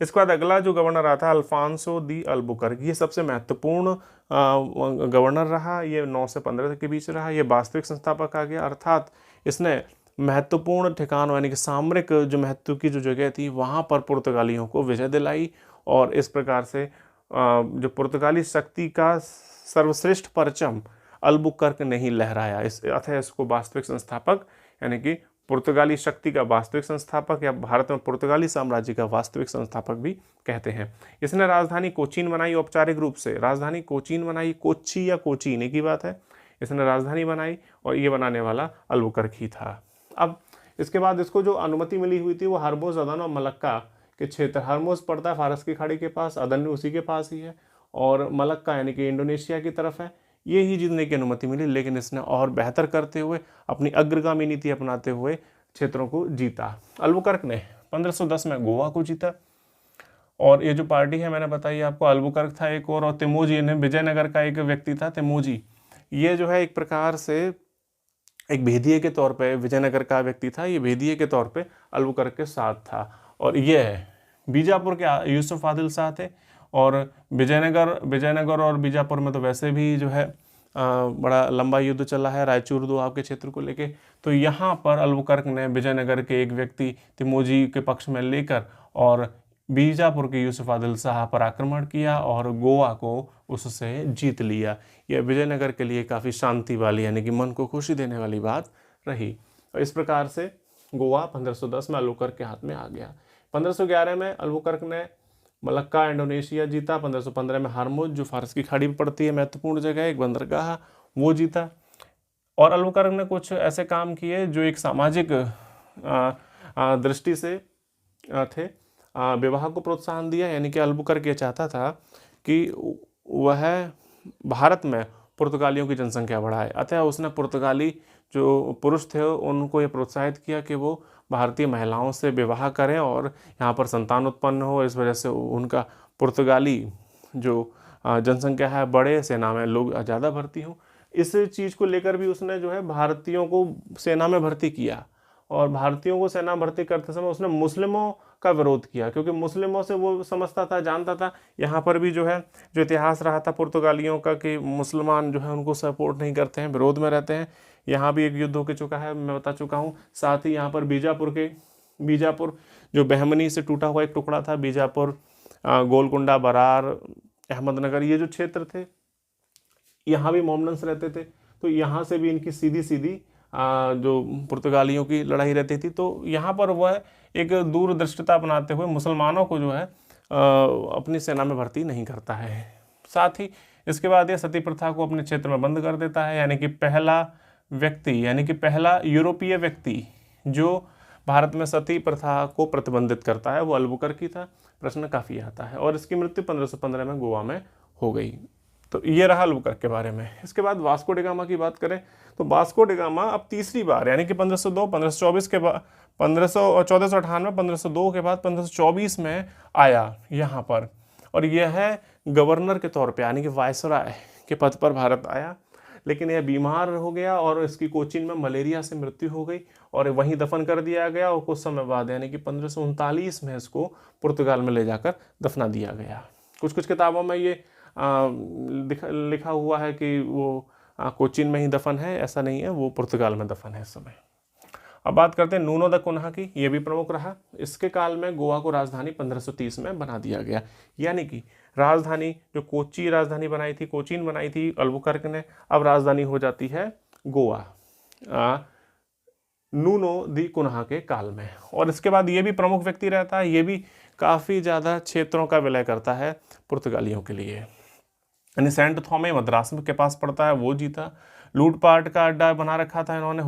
इसके बाद अगला जो गवर्नर आता है अल्फांसो दी अल्बुकर्क, ये सबसे महत्वपूर्ण गवर्नर रहा। ये 9 से 15 के बीच रहा। ये वास्तविक संस्थापक आ गया, अर्थात इसने महत्वपूर्ण ठिकानों यानी कि सामरिक जो महत्व की जो जगह थी वहाँ पर पुर्तगालियों को विजय दिलाई, और इस प्रकार से जो पुर्तगाली शक्ति का सर्वश्रेष्ठ परचम अल्बुकर्क ने ही लहराया। अतः इसको वास्तविक संस्थापक यानी कि पुर्तगाली शक्ति का वास्तविक संस्थापक, या भारत में पुर्तगाली साम्राज्य का वास्तविक संस्थापक भी कहते हैं। इसने राजधानी कोचीन बनाई, औपचारिक रूप से राजधानी कोचीन बनाई। कोच्चि या कोचीन एक ही बात है। इसने राजधानी बनाई, और ये बनाने वाला अल्बुकर्क ही था। अब इसके बाद इसको जो अनुमति मिली हुई थी वो हर्मुज, अदन और मलक्का के क्षेत्र, हर्मुज पड़ता है फारस की खाड़ी के पास, अदन उसी के पास ही है, और मलक्का यानी कि इंडोनेशिया की तरफ है, ये ही जीतने की अनुमति मिली। लेकिन इसने और बेहतर करते हुए, अपनी अग्रगामी नीति अपनाते हुए क्षेत्रों को जीता। अल्बुकर्क ने 1510 में गोवा को जीता। और ये जो पार्टी है मैंने बताई आपको, अल्बुकर्क था एक और तिमोजी ने, विजयनगर का एक व्यक्ति था तिमोजी, ये जो है एक प्रकार से एक भेदिए के तौर पे विजयनगर का व्यक्ति था, ये भेदिए के तौर पे अल्बुकर्क के साथ था। और ये बीजापुर के यूसुफ आदिल शाह थे, और विजयनगर और बीजापुर में तो वैसे भी जो है बड़ा लंबा युद्ध चला है रायचूर दोआब के क्षेत्र को लेके। तो यहाँ पर अल्बुकर्क ने विजयनगर के एक व्यक्ति तिमोजी के पक्ष में लेकर और बीजापुर के यूसुफ आदिल शाह पर आक्रमण किया और गोवा को उससे जीत लिया। यह विजयनगर के लिए काफ़ी शांति वाली यानी कि मन को खुशी देने वाली बात रही। और इस प्रकार से गोवा 1510 में अल्बुकर्क के हाथ में आ गया। 1511 में अल्बुकर्क ने मलक्का इंडोनेशिया जीता। 1515 में हर्मुज जो फारस की खाड़ी में पड़ती है महत्वपूर्ण जगह एक बंदरगाह, वो जीता। और अल्बुकर्क ने कुछ ऐसे काम किए जो एक सामाजिक दृष्टि से थे। विवाह को प्रोत्साहन दिया, यानी कि अल्बुकर्क ये चाहता था कि वह भारत में पुर्तगालियों की जनसंख्या बढ़ाए। अतः उसने पुर्तगाली जो पुरुष थे उनको ये प्रोत्साहित किया कि वो भारतीय महिलाओं से विवाह करें और यहाँ पर संतान उत्पन्न हो। इस वजह से उनका पुर्तगाली जो जनसंख्या है बढ़े, सेना में लोग ज़्यादा भर्ती हों। इस चीज़ को लेकर भी उसने जो है भारतीयों को सेना में भर्ती किया, और भारतीयों को सेना भर्ती करते समय उसने मुस्लिमों का विरोध किया, क्योंकि मुस्लिमों से वो समझता था, जानता था यहाँ पर भी जो है जो इतिहास रहा था पुर्तगालियों का कि मुसलमान जो है उनको सपोर्ट नहीं करते हैं, विरोध में रहते हैं। यहाँ भी एक युद्ध होकर चुका है, मैं बता चुका हूँ। साथ ही यहाँ पर बीजापुर जो बहमनी से टूटा हुआ एक टुकड़ा था, बीजापुर, गोलकुंडा, बरार, अहमदनगर, ये जो क्षेत्र थे यहाँ भी मोमडन्स रहते थे। तो यहाँ से भी इनकी सीधी सीधी जो पुर्तगालियों की लड़ाई रहती थी। तो यहाँ पर वह एक दूरदृष्टिता अपनाते हुए मुसलमानों को जो है अपनी सेना में भर्ती नहीं करता है। साथ ही इसके बाद यह सती प्रथा को अपने क्षेत्र में बंद कर देता है, यानी कि पहला यूरोपीय व्यक्ति जो भारत में सती प्रथा को प्रतिबंधित करता है वो अल्बुकर्की था। प्रश्न काफ़ी आता है, और इसकी मृत्यु 1515 में गोवा में हो गई। तो ये रहा अल्बुकर्क के बारे में। इसके बाद वास्को डी गामा की बात करें तो वास्को डी गामा अब तीसरी बार, यानी कि 1502, 1524 के बाद 1498, 1502 के बाद 1524 में आया यहाँ पर, और यह है गवर्नर के तौर पे, यानी कि वायसराय के पद पर भारत आया। लेकिन यह बीमार हो गया और इसकी कोचीन में मलेरिया से मृत्यु हो गई और वहीं दफन कर दिया गया, और कुछ समय बाद यानी कि 1539 में इसको पुर्तगाल में ले जाकर दफना दिया गया। कुछ किताबों में ये लिखा हुआ है कि वो कोचीन में ही दफन है, ऐसा नहीं है, वो पुर्तगाल में दफन है इस समय। अब बात करते हैं नूनो द कुन्हा की। ये भी प्रमुख रहा। इसके काल में गोवा को राजधानी 1530 में बना दिया गया, यानी कि राजधानी जो कोची राजधानी बनाई थी, कोचीन बनाई थी अल्बुकर्क ने, अब राजधानी हो जाती है गोवा नूनो दी कुन्हा के काल में। और इसके बाद ये भी प्रमुख व्यक्ति रहता है, ये भी काफ़ी ज़्यादा क्षेत्रों का विलय करता है पुर्तगालियों के लिए। यानी सेंट थॉमे मद्रास के पास पड़ता है, वो जीता। लूटपाट का अड्डा बना रखा था इन्होंने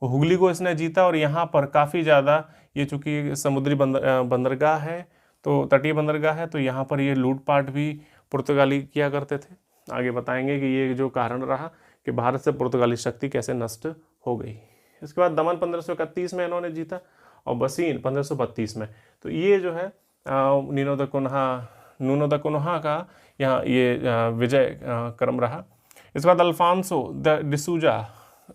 हुगली को इसने जीता, और यहाँ पर काफ़ी ज़्यादा ये चूँकि समुद्री बंदरगाह है, तो तटीय बंदरगाह है, तो यहाँ पर ये लूटपाट भी पुर्तगाली किया करते थे। आगे बताएंगे कि ये जो कारण रहा कि भारत से पुर्तगाली शक्ति कैसे नष्ट हो गई। इसके बाद दमन 1531 में इन्होंने जीता, और बसीन 1532 में। तो ये जो है नूनो द कुन्हा का यहाँ ये विजय क्रम रहा। इसके बाद अल्फांसो द डिसूजा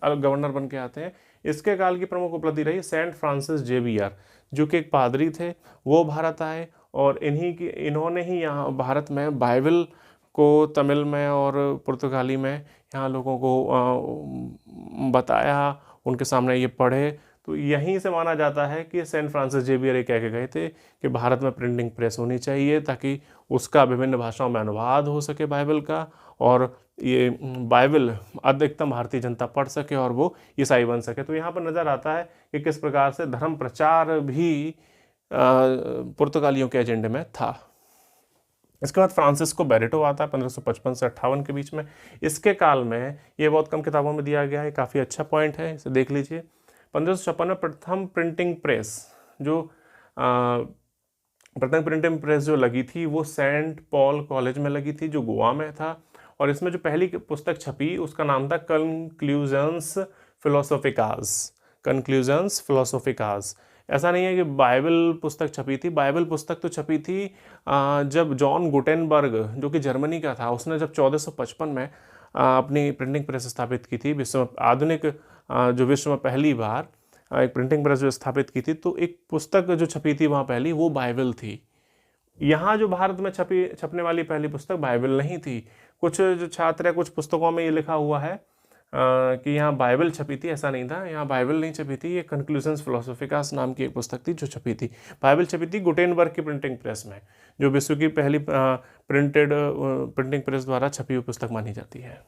गवर्नर बन के आते हैं। इसके काल की प्रमुख उपलब्धि रही सेंट फ्रांसिस जेवियर, जो कि एक पादरी थे, वो भारत आए, और इन्होंने ही यहाँ भारत में बाइबल को तमिल में और पुर्तगाली में यहाँ लोगों को बताया, उनके सामने ये पढ़े। तो यहीं से माना जाता है कि सेंट फ्रांसिस जेवियर ये कह के गए थे कि भारत में प्रिंटिंग प्रेस होनी चाहिए ताकि उसका विभिन्न भाषाओं में अनुवाद हो सके बाइबल का, और ये बाइबल अधिकतम भारतीय जनता पढ़ सके और वो ईसाई बन सके। तो यहाँ पर नज़र आता है कि किस प्रकार से धर्म प्रचार भी पुर्तगालियों के एजेंडे में था। इसके बाद फ्रांसिस्को बैरेटो आता है 1555 से 58 के बीच में। इसके काल में ये बहुत कम किताबों में दिया गया है, काफ़ी अच्छा पॉइंट है, इसे देख लीजिए। 1556 में प्रथम प्रिंटिंग प्रेस जो लगी थी वो सेंट पॉल कॉलेज में लगी थी, जो गोवा में था, और इसमें जो पहली पुस्तक छपी उसका नाम था कंक्लूजन्स फिलोसोफिकास। ऐसा नहीं है कि बाइबल पुस्तक छपी थी, बाइबल पुस्तक तो छपी थी जब जॉन गुटेनबर्ग जो कि जर्मनी का था, उसने जब 1455 में अपनी प्रिंटिंग प्रेस स्थापित की थी, विश्व में पहली बार एक प्रिंटिंग प्रेस जो स्थापित की थी, तो एक पुस्तक जो छपी थी वहाँ पहली, वो बाइबल थी। यहाँ जो भारत में छपने वाली पहली पुस्तक बाइबल नहीं थी। कुछ जो छात्र है, कुछ पुस्तकों में ये लिखा हुआ है कि यहाँ बाइबल छपी थी, ऐसा नहीं था, यहाँ बाइबल नहीं छपी थी। ये कंक्लूजन्स फिलोसोफिकास नाम की एक पुस्तक थी जो छपी थी। बाइबल छपी थी गुटेनबर्ग की प्रिंटिंग प्रेस में, जो विश्व की पहली प्रिंटिंग प्रेस द्वारा छपी हुई पुस्तक मानी जाती है।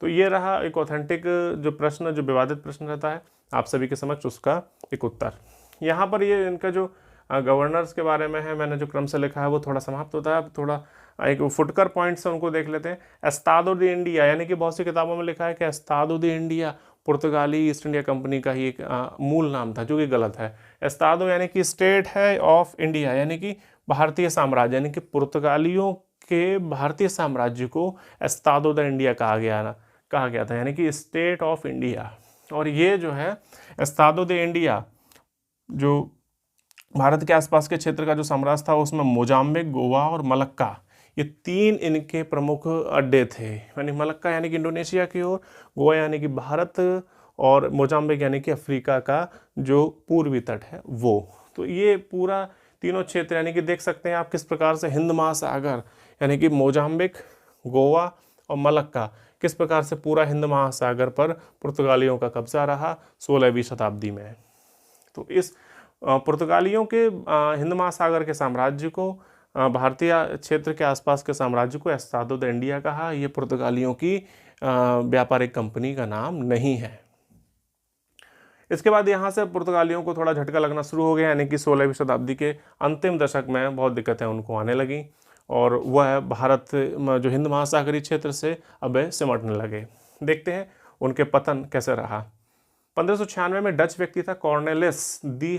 तो ये रहा एक ऑथेंटिक जो विवादित प्रश्न रहता है आप सभी के समक्ष, उसका एक उत्तर। यहाँ पर ये इनका जो गवर्नर्स के बारे में है, मैंने जो क्रम से लिखा है वो थोड़ा समाप्त होता है। अब थोड़ा एक फुटकर पॉइंट्स से उनको देख लेते हैं। एस्तादो द इंडिया, यानी कि बहुत सी किताबों में लिखा है कि एस्तादो द इंडिया पुर्तगाली ईस्ट इंडिया कंपनी का ही एक मूल नाम था, जो कि गलत है। एस्तादो यानी कि स्टेट है ऑफ इंडिया, यानी कि भारतीय साम्राज्य, यानी कि पुर्तगालियों के भारतीय साम्राज्य को एस्तादो द इंडिया कहा गया था, यानी कि स्टेट ऑफ इंडिया। और ये जो है एस्तादो द इंडिया, जो भारत के आसपास के क्षेत्र का जो साम्राज्य था उसमें मोजाम्बिक, गोवा और मलक्का, ये 3 इनके प्रमुख अड्डे थे। यानी मलक्का यानी कि इंडोनेशिया की ओर, गोवा यानी कि भारत, और मोजाम्बिक यानी कि अफ्रीका का जो पूर्वी तट है वो। तो ये पूरा तीनों क्षेत्र यानी कि देख सकते हैं आप किस प्रकार से हिंद महासागर यानी कि मोजाम्बिक, गोवा और मलक्का किस प्रकार से पूरा हिंद महासागर पर पुर्तगालियों का कब्जा रहा 16वीं शताब्दी में। तो इस पुर्तगालियों के हिंद महासागर के साम्राज्य को, भारतीय क्षेत्र के आसपास के साम्राज्य को एस्तादो द इंडिया कहा। ये पुर्तगालियों की व्यापारिक कंपनी का नाम नहीं है। इसके बाद यहाँ से पुर्तगालियों को थोड़ा झटका लगना शुरू हो गया, यानी कि 16वीं शताब्दी के अंतिम दशक में बहुत दिक्कतें उनको आने लगी और वह भारत जो हिंद महासागरीय क्षेत्र से अब सिमटने लगे। देखते हैं उनके पतन कैसे रहा। 1596 में डच व्यक्ति था कॉर्नेलिस दी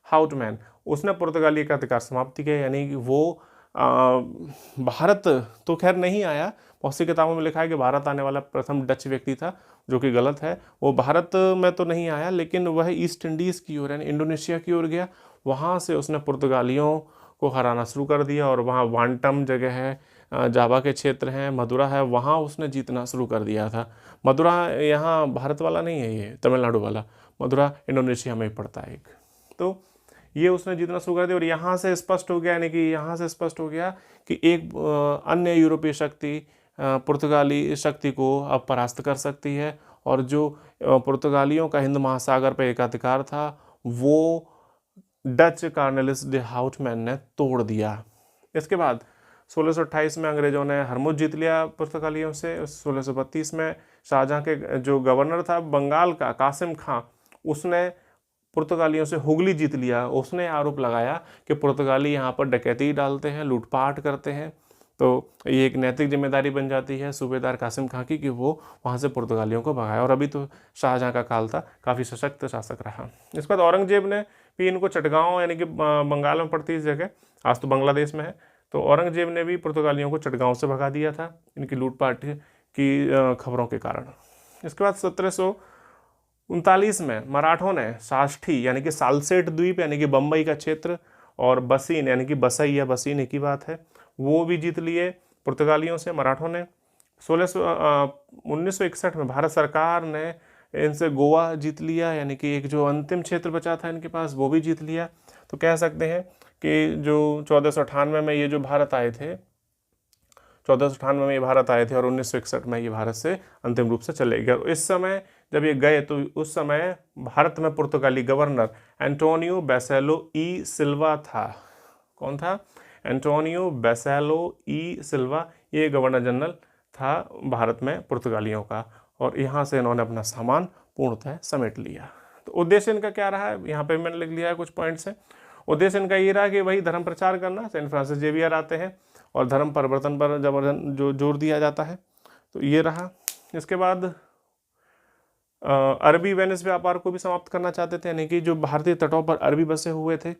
हाउटमैन, उसने पुर्तगाली का अधिकार समाप्ति किया, यानी कि वो भारत तो खैर नहीं आया। बहुत सी किताबों में लिखा है कि भारत आने वाला प्रथम डच व्यक्ति था, जो कि गलत है। वो भारत में तो नहीं आया, लेकिन वह ईस्ट इंडीज़ की ओर यानी इंडोनेशिया की ओर गया। वहाँ से उसने पुर्तगालियों को हराना शुरू कर दिया और वहाँ वांटम जगह है, जावा के क्षेत्र हैं, मदुरा है, वहाँ उसने जीतना शुरू कर दिया था। मदुरा यहाँ भारत वाला नहीं है, ये तमिलनाडु वाला मदुरा इंडोनेशिया में ही पड़ता है एक। तो ये उसने जीतना शुरू कर दिया और यहाँ से स्पष्ट हो गया, यानी कि यहाँ से स्पष्ट हो गया कि एक अन्य यूरोपीय शक्ति पुर्तगाली शक्ति को अब परास्त कर सकती है, और जो पुर्तगालियों का हिंद महासागर पर एकाधिकार था वो डच कॉर्नेलिस डी हाउटमैन ने तोड़ दिया। इसके बाद 1628 में अंग्रेजों ने हरमुज जीत लिया पुर्तगालियों से। 1632 में शाहजहां के जो गवर्नर था बंगाल का कासिम खां, उसने पुर्तगालियों से हुगली जीत लिया। उसने आरोप लगाया कि पुर्तगाली यहाँ पर डकैती डालते हैं, लूटपाट करते हैं। तो ये एक नैतिक जिम्मेदारी बन जाती है सूबेदार कासिम खां की कि वो वहाँ से पुर्तगालियों को भगाया। और अभी तो शाहजहां का काल था, काफ़ी सशक्त शासक रहा। इसके बाद औरंगजेब ने भी इनको चटगांव यानी कि बंगाल में पड़ती इस जगह, आज तो बांग्लादेश में है, तो औरंगजेब ने भी पुर्तगालियों को चटगांव से भगा दिया था इनकी लूटपाट की खबरों के कारण। इसके बाद 1739 में मराठों ने साष्ठी यानी कि सालसेट द्वीप यानी कि बम्बई का क्षेत्र और बसीन यानी कि बसई या बसीन एक ही बात है, वो भी जीत लिए पुर्तगालियों से मराठों ने। 1961 में भारत सरकार ने इनसे गोवा जीत लिया, यानी कि एक जो अंतिम क्षेत्र बचा था इनके पास वो भी जीत लिया। तो कह सकते हैं कि जो 1498 में ये जो भारत आए थे, 1498 में ये भारत आए थे और 1961 में ये भारत से अंतिम रूप से चले गए। और इस समय जब ये गए तो उस समय भारत में पुर्तगाली गवर्नर एंटोनियो बेसेलो ई सिल्वा था। कौन था? एंटोनियो बेसेलो ई सिल्वा, ये गवर्नर जनरल था भारत में पुर्तगालियों का, और यहाँ से इन्होंने अपना सामान पूर्णतः समेट लिया। तो उद्देश्य इनका क्या रहा है, यहाँ पे मैंने लिख लिया है कुछ पॉइंट्स हैं। उद्देश्य इनका ये रहा कि वही धर्म प्रचार करना। सेंट फ्रांसिस जेवियर आते हैं और धर्म परिवर्तन पर जबरदस्त जो जोर दिया जाता है, तो ये रहा। इसके बाद अरबी वेनिस व्यापार को भी समाप्त करना चाहते थे, यानी कि जो भारतीय तटों पर अरबी बसे हुए थे,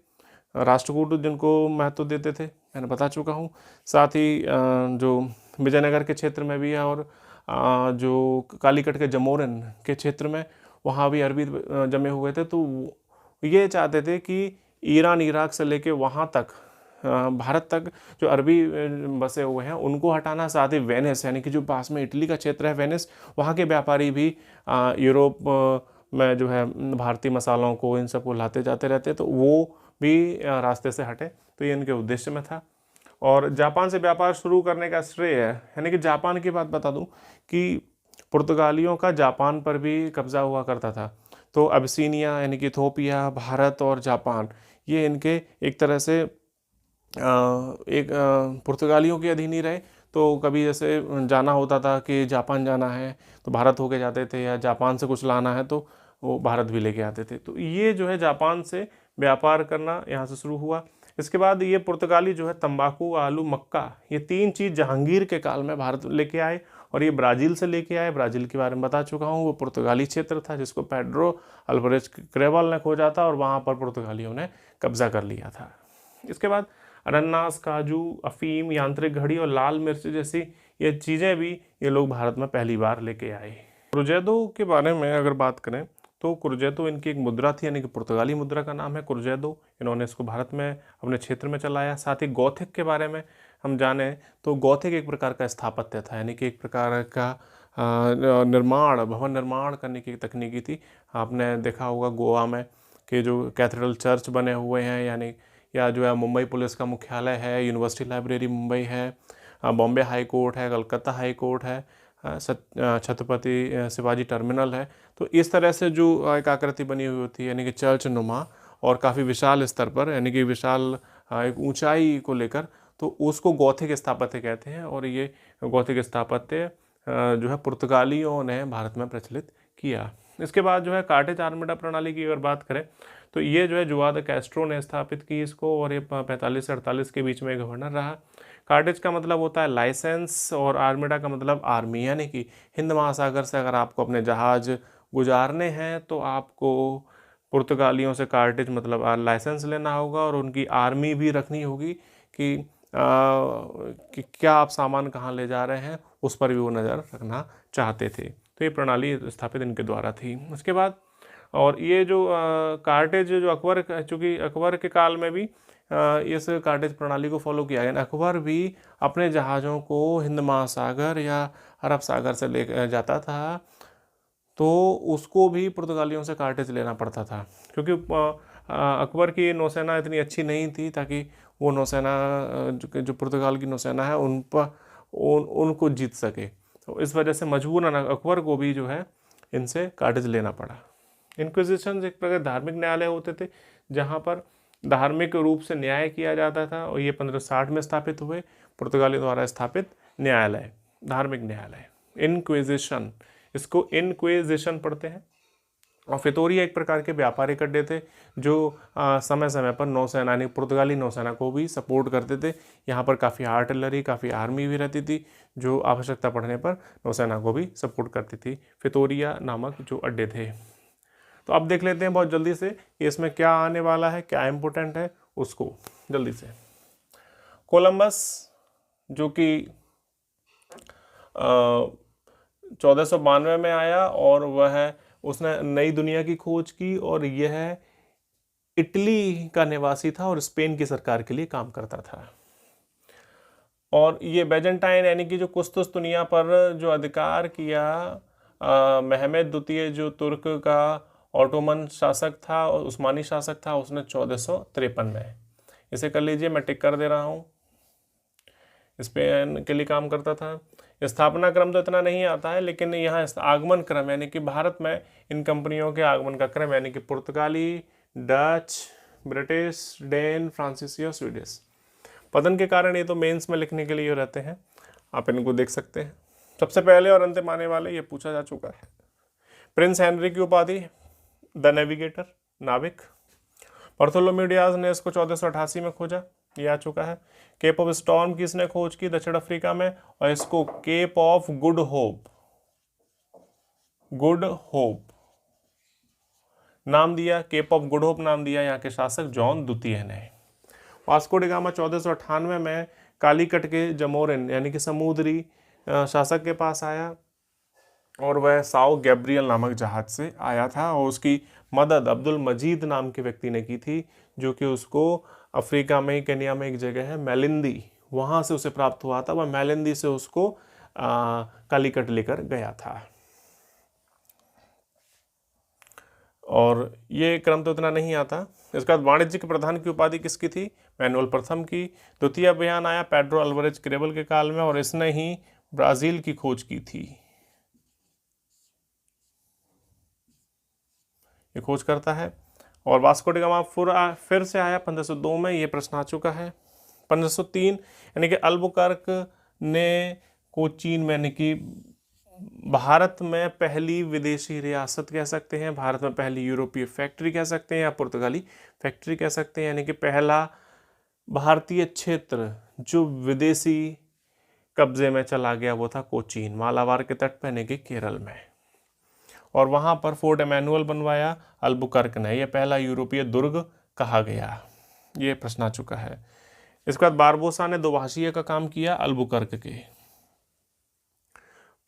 राष्ट्रकूट जिनको महत्व देते थे, मैंने बता चुका हूँ। साथ ही जो विजयनगर के क्षेत्र में भी है और जो कालीकट के जमोरिन के क्षेत्र में वहाँ भी अरबी जमे हुए थे। तो ये चाहते थे कि ईरान इराक से लेके वहाँ तक भारत तक जो अरबी बसे हुए हैं उनको हटाना। साथ ही वेनिस यानी कि जो पास में इटली का क्षेत्र है वेनिस, वहाँ के व्यापारी भी यूरोप में जो है भारतीय मसालों को इन सबको लाते जाते रहते, तो वो भी रास्ते से हटे। तो ये इनके उद्देश्य में था। और जापान से व्यापार शुरू करने का श्रेय है, यानी कि जापान की बात बता दूं कि पुर्तगालियों का जापान पर भी कब्जा हुआ करता था। तो अबिसिनिया यानी कि इथोपिया, भारत और जापान, ये इनके एक तरह से पुर्तगालियों के अधीन ही रहे। तो कभी जैसे जाना होता था कि जापान जाना है तो भारत होके जाते थे, या जापान से कुछ लाना है तो वो भारत भी लेके आते थे। तो ये जो है जापान से व्यापार करना यहाँ से शुरू हुआ। इसके बाद ये पुर्तगाली जो है तंबाकू, आलू, मक्का, ये 3 चीज़ जहांगीर के काल में भारत लेके आए, और ये ब्राज़ील से लेके आए। ब्राज़ील के बारे में बता चुका हूँ, वो पुर्तगाली क्षेत्र था जिसको पेड्रो अल्वारेज क्रेवल ने खोजा था और वहाँ पर पुर्तगालियों ने कब्जा कर लिया था। इसके बाद अनानास, काजू, अफीम, यांत्रिक घड़ी और लाल मिर्च जैसी ये चीज़ें भी ये लोग भारत में पहली बार लेके आए। क्रुजेदो के बारे में अगर बात करें तो क्रुजेदो इनकी एक मुद्रा थी, यानी कि पुर्तगाली मुद्रा का नाम है क्रुजेदो। इन्होंने इसको भारत में अपने क्षेत्र में चलाया। साथ ही गौथिक के बारे में हम जाने तो गौथिक एक प्रकार का स्थापत्य था, यानी कि एक प्रकार का भवन निर्माण करने की तकनीकी थी। आपने देखा होगा गोवा में कि जो कैथेड्रल चर्च बने हुए हैं, यानी या जो है मुंबई पुलिस का मुख्यालय है, यूनिवर्सिटी लाइब्रेरी मुंबई है, बॉम्बे हाई कोर्ट है, कलकत्ता हाई कोर्ट है, छत्रपति शिवाजी टर्मिनल है। तो इस तरह से जो एक आकृति बनी हुई होती है, यानी कि चर्च नुमा और काफ़ी विशाल स्तर पर, यानी कि विशाल एक ऊंचाई को लेकर, तो उसको गौथिक स्थापत्य कहते हैं। और ये गौथिक स्थापत्य जो है पुर्तगालियों ने भारत में प्रचलित किया। इसके बाद जो है कार्टेज आर्मडा प्रणाली की अगर बात करें तो ये जो है जुआ द कैस्ट्रो ने स्थापित की इसको, और ये 45 से 48 के बीच में गवर्नर रहा। कार्टेज का मतलब होता है लाइसेंस और आर्मडा का मतलब आर्मी, यानी कि हिंद महासागर से अगर आपको अपने जहाज गुजारने हैं तो आपको पुर्तगालियों से कार्टेज मतलब लाइसेंस लेना होगा और उनकी आर्मी भी रखनी होगी कि क्या आप सामान कहाँ ले जा रहे हैं, उस पर भी वो नज़र रखना चाहते थे। तो ये प्रणाली स्थापित इनके द्वारा थी। उसके बाद और ये जो कार्टेज जो अकबर, चूँकि अकबर के काल में भी इस कार्टेज प्रणाली को फॉलो किया गया। अकबर भी अपने जहाज़ों को हिंद महासागर या अरब सागर से ले जाता था तो उसको भी पुर्तगालियों से कार्टेज लेना पड़ता था, क्योंकि अकबर की नौसेना इतनी अच्छी नहीं थी ताकि वो नौसेना जो पुर्तगाल की नौसेना है उनको जीत सके। तो इस वजह से मजबूरन अकबर को भी जो है इनसे कार्टेज लेना पड़ा। इंक्विजिशन एक प्रकार धार्मिक न्यायालय होते थे जहाँ पर धार्मिक रूप से न्याय किया जाता था, और ये 1560 में स्थापित हुए पुर्तगालियों द्वारा स्थापित न्यायालय, धार्मिक न्यायालय इंक्विजिशन, इसको इनक्विजिशन पढ़ते हैं। और फितोरिया एक प्रकार के व्यापारिक अड्डे थे जो समय समय पर नौसेना यानी पुर्तगाली नौसेना को भी सपोर्ट करते थे। यहाँ पर काफ़ी आर्टिलरी, काफ़ी आर्मी भी रहती थी जो आवश्यकता पड़ने पर नौसेना को भी सपोर्ट करती थी। फितोरिया नामक जो अड्डे थे। तो अब देख लेते हैं बहुत जल्दी से इसमें क्या आने वाला है, क्या इम्पोर्टेंट है उसको जल्दी से। कोलंबस जो कि 1492 में आया और वह उसने नई दुनिया की खोज की, और यह इटली का निवासी था और स्पेन की सरकार के लिए काम करता था। और ये बेजेंटाइन यानी कि जो कुस्तुस्तुनिया पर जो अधिकार किया महमद द्वितीय जो तुर्क का ऑटोमन शासक था और उस्मानी शासक था, उसने 1453 में। इसे कर लीजिए, मैं टिक कर दे रहा हूँ। स्पेन के लिए काम करता था। स्थापना क्रम तो इतना नहीं आता है, लेकिन यहाँ आगमन क्रम यानी कि भारत में इन कंपनियों के आगमन का क्रम यानी कि पुर्तगाली, डच, ब्रिटिश, डेन, फ्रांसीसी और स्वीडिश। पतन के कारण ये तो मेंस में लिखने के लिए रहते हैं, आप इनको देख सकते हैं। सबसे पहले और अंतिम आने वाले ये पूछा जा चुका है। प्रिंस हेनरी की उपाधि द नेविगेटर, नाविक। बार्थोलोम्यू डियाज ने इसको 1488 में खोजा, ये आ चुका है। केप ऑफ स्टॉर्म किसने खोज की, दक्षिण अफ्रीका में, और इसको केप ऑफ गुड होप नाम दिया, केप ऑफ गुड होप नाम दिया यहाँ के शासक जॉन द्वितीय ने। वास्को डी गामा 1498 में कालीकट के जमोरिन यानी कि समुद्री शासक के पास आया, और वह साओ गैब्रियल नामक जहाज से आया था, और उसकी मदद अब्दुल मजीद नाम के व्यक्ति ने की थी, जो कि उसको अफ्रीका में, केनिया में एक जगह है मेलिंदी, वहाँ से उसे प्राप्त हुआ था। वह मेलिंदी से उसको कालीकट लेकर गया था। और ये क्रम तो इतना नहीं आता। इसके बाद वाणिज्यिक प्रधान की उपाधि किसकी थी, मैनुअल प्रथम की। द्वितीय अभियान आया पेड्रो अल्वारेज क्रेबल के काल में, और इसने ही ब्राज़ील की खोज की थी। ये खोज करता है। और वास्को डी गामा फिर से आया 1502 में, ये प्रश्न आ चुका है। 1503 यानी कि अल्बुकर्क ने कोचीन में यानी कि भारत में पहली विदेशी रियासत कह सकते हैं, भारत में पहली यूरोपीय फैक्ट्री कह सकते हैं, या पुर्तगाली फैक्ट्री कह सकते हैं, यानी कि पहला भारतीय क्षेत्र जो विदेशी कब्जे में चला गया वो था कोचीन, मालाबार के तट पर यानी कि केरल में। और वहाँ पर फोर्ट एमेनुअल बनवाया अल्बुकर्क ने, यह पहला यूरोपीय दुर्ग कहा गया। ये प्रश्न आ चुका है। इसके बाद बारबोसा ने दोभाषीय का काम किया अल्बुकर्क के।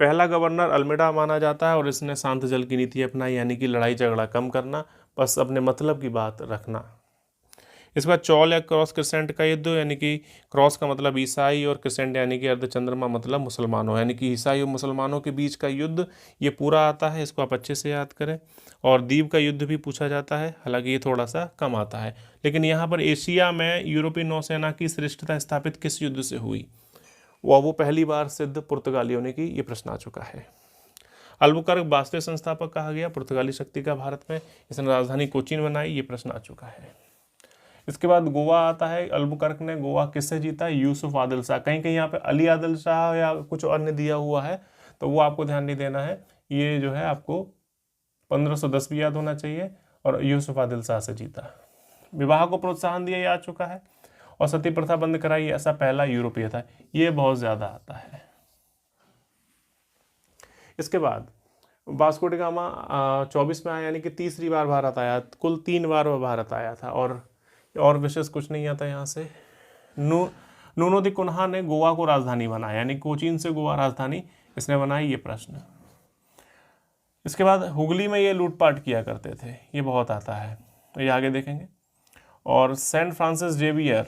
पहला गवर्नर अल्मेडा माना जाता है और इसने शांत जल की नीति अपनाई, यानी कि लड़ाई झगड़ा कम करना, बस अपने मतलब की बात रखना। इसके बाद चौल या क्रॉस क्रिसेंट का युद्ध, यानी कि क्रॉस का मतलब ईसाई और क्रिसेंट यानी कि अर्धचंद्रमा मतलब मुसलमानों, यानी कि ईसाई और मुसलमानों के बीच का युद्ध ये पूरा आता है, इसको आप अच्छे से याद करें। और द्वीप का युद्ध भी पूछा जाता है, हालांकि ये थोड़ा सा कम आता है। लेकिन यहाँ पर एशिया में यूरोपीय नौसेना की श्रेष्ठता स्थापित किस युद्ध से हुई, वो पहली बार सिद्ध पुर्तगालियों ने की, ये प्रश्न आ चुका है। अल्बुकर्क वास्तविक संस्थापक कहा गया पुर्तगाली शक्ति का भारत में, इसने राजधानी कोचीन बनाई, ये प्रश्न आ चुका है। इसके बाद गोवा आता है। अल्बुकर्क ने गोवा किससे जीता, यूसुफ आदिल शाह। कहीं कहीं यहाँ पे अली आदिल शाह या कुछ अन्य दिया हुआ है, तो वो आपको ध्यान नहीं देना है। ये जो है आपको 1510 भी याद होना चाहिए, और यूसुफ आदिल शाह से जीता। विवाह को प्रोत्साहन दिया, ये आ चुका है। और सती प्रथा बंद कराई, ऐसा पहला यूरोपीय था, ये बहुत ज्यादा आता है। इसके बाद वास्को डी गामा 24 में आया, यानी कि तीसरी बार भारत आया। कुल 3 बार वह भारत आया था, और विशेष कुछ नहीं आता यहाँ से। नूनो दी कुन्हा ने गोवा को राजधानी बनाया, यानी कोचीन से गोवा राजधानी इसने बनाई, ये प्रश्न। इसके बाद हुगली में ये लूटपाट किया करते थे, ये बहुत आता है, ये आगे देखेंगे। और सेंट फ्रांसिस जेवियर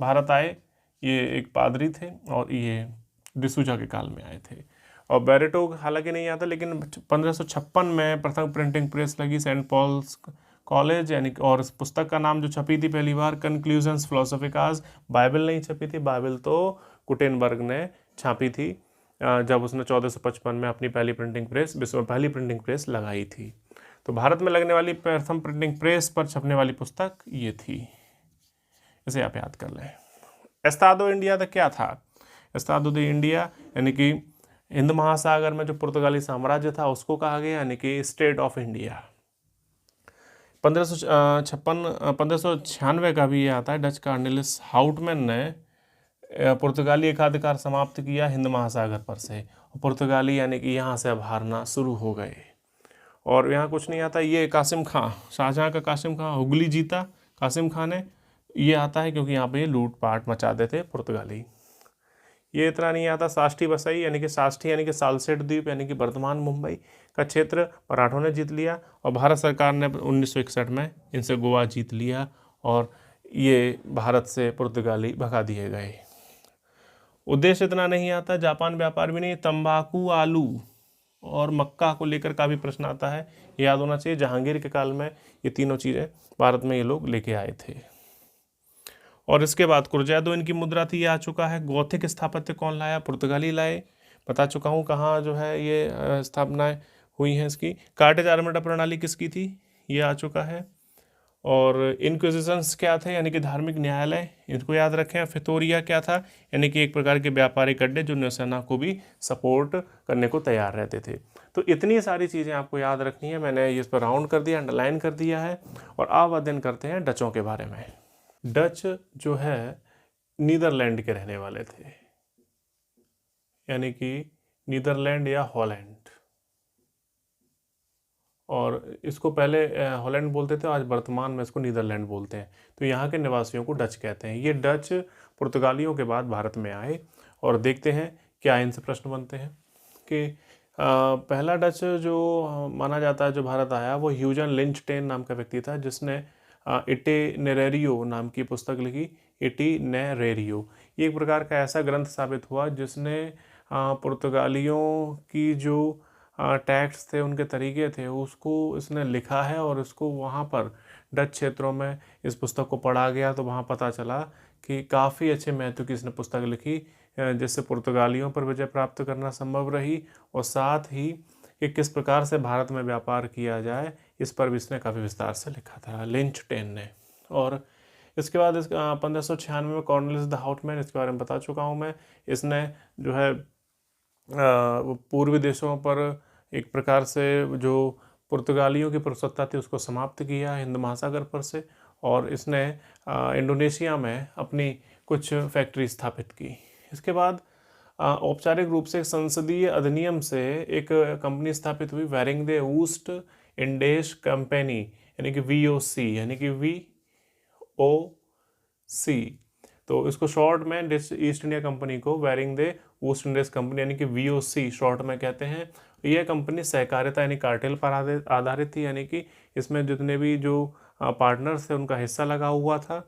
भारत आए, ये एक पादरी थे और ये डिसूजा के काल में आए थे। और बैरेटो हालांकि नहीं आता, लेकिन 1556 में प्रथम प्रिंटिंग प्रेस लगी सेंट पॉल्स कॉलेज, यानी और इस पुस्तक का नाम जो छपी थी पहली बार, कंक्लूजन्स फिलोसोफिकास। बाइबल नहीं छपी थी, बाइबल तो गुटेनबर्ग ने छापी थी जब उसने 1455 में अपनी पहली प्रिंटिंग प्रेस, विश्व में पहली प्रिंटिंग प्रेस लगाई थी। तो भारत में लगने वाली प्रथम प्रिंटिंग प्रेस पर छपने वाली पुस्तक ये थी, इसे आप याद कर लें। एस्तादो इंडिया तो क्या था, एस्तादो दे इंडिया यानी कि हिंद महासागर में जो पुर्तगाली साम्राज्य था उसको कहा गया, यानी कि स्टेट ऑफ इंडिया। 1596 का भी ये आता है। डच कार्नेलिस हाउटमैन ने पुर्तगाली एकाधिकार समाप्त किया हिंद महासागर पर से, पुर्तगाली यानी कि यहाँ से अब हारना शुरू हो गए। और यहाँ कुछ नहीं आता, ये कासिम खां, शाहजहाँ का कासिम खां हुगली जीता कासिम खां ने, ये आता है क्योंकि यहाँ पे लूटपाट मचाते थे पुर्तगाली। ये इतना नहीं आता। साष्टी बसाई, यानी कि साष्टी यानी कि सालसेट द्वीप यानी कि वर्तमान मुंबई का क्षेत्र मराठों ने जीत लिया, और भारत सरकार ने 1961 में इनसे गोवा जीत लिया, और ये भारत से पुर्तगाली भगा दिए गए। उद्देश्य इतना नहीं आता। जापान व्यापार भी नहीं। तंबाकू, आलू और मक्का को लेकर का भी प्रश्न आता है, याद होना चाहिए। जहांगीर के काल में ये तीनों चीज़ें भारत में ये लोग लेके आए थे। और इसके बाद कुर्जैदो इनकी मुद्रा थी, ये आ चुका है। गौथिक स्थापत्य कौन लाया, पुर्तगाली लाए, बता चुका हूँ कहाँ जो है ये स्थापनाएं हुई हैं इसकी। कार्टेज आर्मडा प्रणाली किसकी थी, ये आ चुका है। और इनक्विजिशंस क्या थे, यानी कि धार्मिक न्यायालय, इनको याद रखें। फितोरिया क्या था, यानी कि एक प्रकार के व्यापारिक अड्डे जो नौसेना को भी सपोर्ट करने को तैयार रहते थे। तो इतनी सारी चीज़ें आपको याद रखनी है, मैंने इस पर राउंड कर दिया, अंडरलाइन कर दिया है। और अब अध्ययन करते हैं डचों के बारे में। डच जो है नीदरलैंड के रहने वाले थे, यानी कि नीदरलैंड या हॉलैंड, और इसको पहले हॉलैंड बोलते थे, आज वर्तमान में इसको नीदरलैंड बोलते हैं। तो यहाँ के निवासियों को डच कहते हैं। ये डच पुर्तगालियों के बाद भारत में आए, और देखते हैं क्या इनसे प्रश्न बनते हैं। कि पहला डच जो माना जाता है जो भारत आया, वो ह्यूजन लिंचटेन नाम का व्यक्ति था, जिसने इटिनेरेरियो नाम की पुस्तक लिखी। इटिनेरेरियो ये एक प्रकार का ऐसा ग्रंथ साबित हुआ जिसने पुर्तगालियों की जो टैक्स थे, उनके तरीके थे, उसको इसने लिखा है। और इसको वहाँ पर डच क्षेत्रों में इस पुस्तक को पढ़ा गया, तो वहाँ पता चला कि काफ़ी अच्छे महत्व की इसने पुस्तक लिखी, जिससे पुर्तगालियों पर विजय प्राप्त करना संभव रही। और साथ ही कि किस प्रकार से भारत में व्यापार किया जाए, इस पर भी इसने काफ़ी विस्तार से लिखा था, लिंचटेन ने। और इसके बाद 1596 में कॉर्नलिस द हाउटमैन, इसके बारे में बता चुका हूँ मैं। इसने जो है पूर्वी देशों पर एक प्रकार से जो पुर्तगालियों की प्रभुसत्ता थी उसको समाप्त किया हिंद महासागर पर से। और इसने इंडोनेशिया में अपनी कुछ फैक्ट्री स्थापित की। इसके बाद औपचारिक रूप से संसदीय अधिनियम से एक कंपनी स्थापित हुई, वेरिंग ऊस्ट इंडेश कंपनी, यानी कि VOC, यानी कि VOC तो इसको शॉर्ट में ईस्ट इंडिया कंपनी को वेरिंग दे ईस्ट इंडिया कंपनी यानी कि VOC शॉर्ट में कहते हैं। यह कंपनी सहकारिता यानी कार्टेल पर आधारित थी, यानी कि इसमें जितने भी जो पार्टनर्स थे उनका हिस्सा लगा हुआ था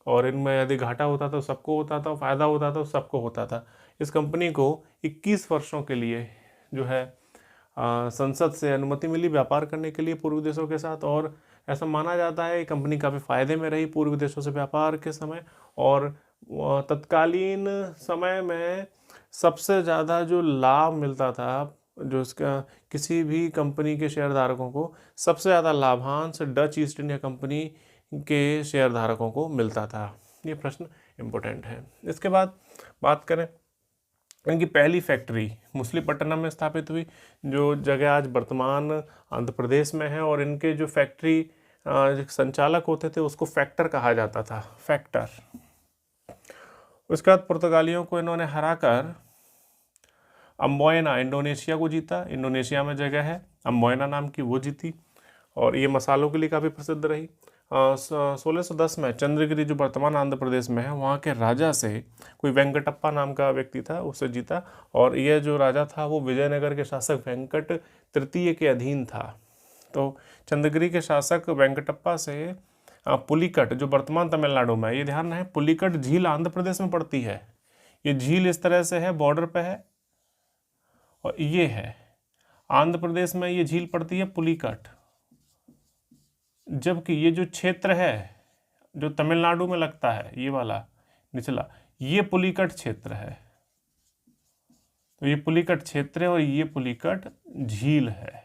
और इनमें यदि घाटा होता तो सबको होता था, फायदा होता तो सबको होता था। इस कंपनी को 21 वर्षों के लिए जो है संसद से अनुमति मिली व्यापार करने के लिए पूर्वी देशों के साथ, और ऐसा माना जाता है कंपनी काफ़ी फायदे में रही पूर्वी देशों से व्यापार के समय। और तत्कालीन समय में सबसे ज़्यादा जो लाभ मिलता था, जो इसका किसी भी कंपनी के शेयरधारकों को सबसे ज़्यादा लाभांश डच ईस्ट इंडिया कंपनी के शेयरधारकों को मिलता था। ये प्रश्न इम्पोर्टेंट है। इसके बाद बात करें, इनकी पहली फैक्ट्री मछलीपट्टनम में स्थापित हुई, जो जगह आज वर्तमान आंध्र प्रदेश में है, और इनके जो फैक्ट्री संचालक होते थे उसको फैक्टर कहा जाता था, फैक्टर। उसके बाद पुर्तगालियों को इन्होंने हराकर अम्बोयना इंडोनेशिया को जीता। इंडोनेशिया में जगह है अम्बोयना नाम की, वो जीती, और ये मसालों के लिए काफ़ी प्रसिद्ध रही। 1610 में चंद्रगिरी जो वर्तमान आंध्र प्रदेश में है वहाँ के राजा से कोई वेंकटप्पा नाम का व्यक्ति था, उससे जीता, और यह जो राजा था वो विजयनगर के शासक वेंकट तृतीय के अधीन था। तो चंद्रगिरी के शासक वेंकटप्पा से पुलिकट जो वर्तमान तमिलनाडु में है, ये ध्यान रहे पुलिकट झील आंध्र प्रदेश में पड़ती है। ये झील इस तरह से है, बॉर्डर पे है, और ये है आंध्र प्रदेश में ये झील पड़ती है पुलिकट, जबकि ये जो क्षेत्र है जो तमिलनाडु में लगता है, ये वाला निचला, ये पुलिकट क्षेत्र है। तो ये पुलिकट क्षेत्र है और ये पुलिकट झील है।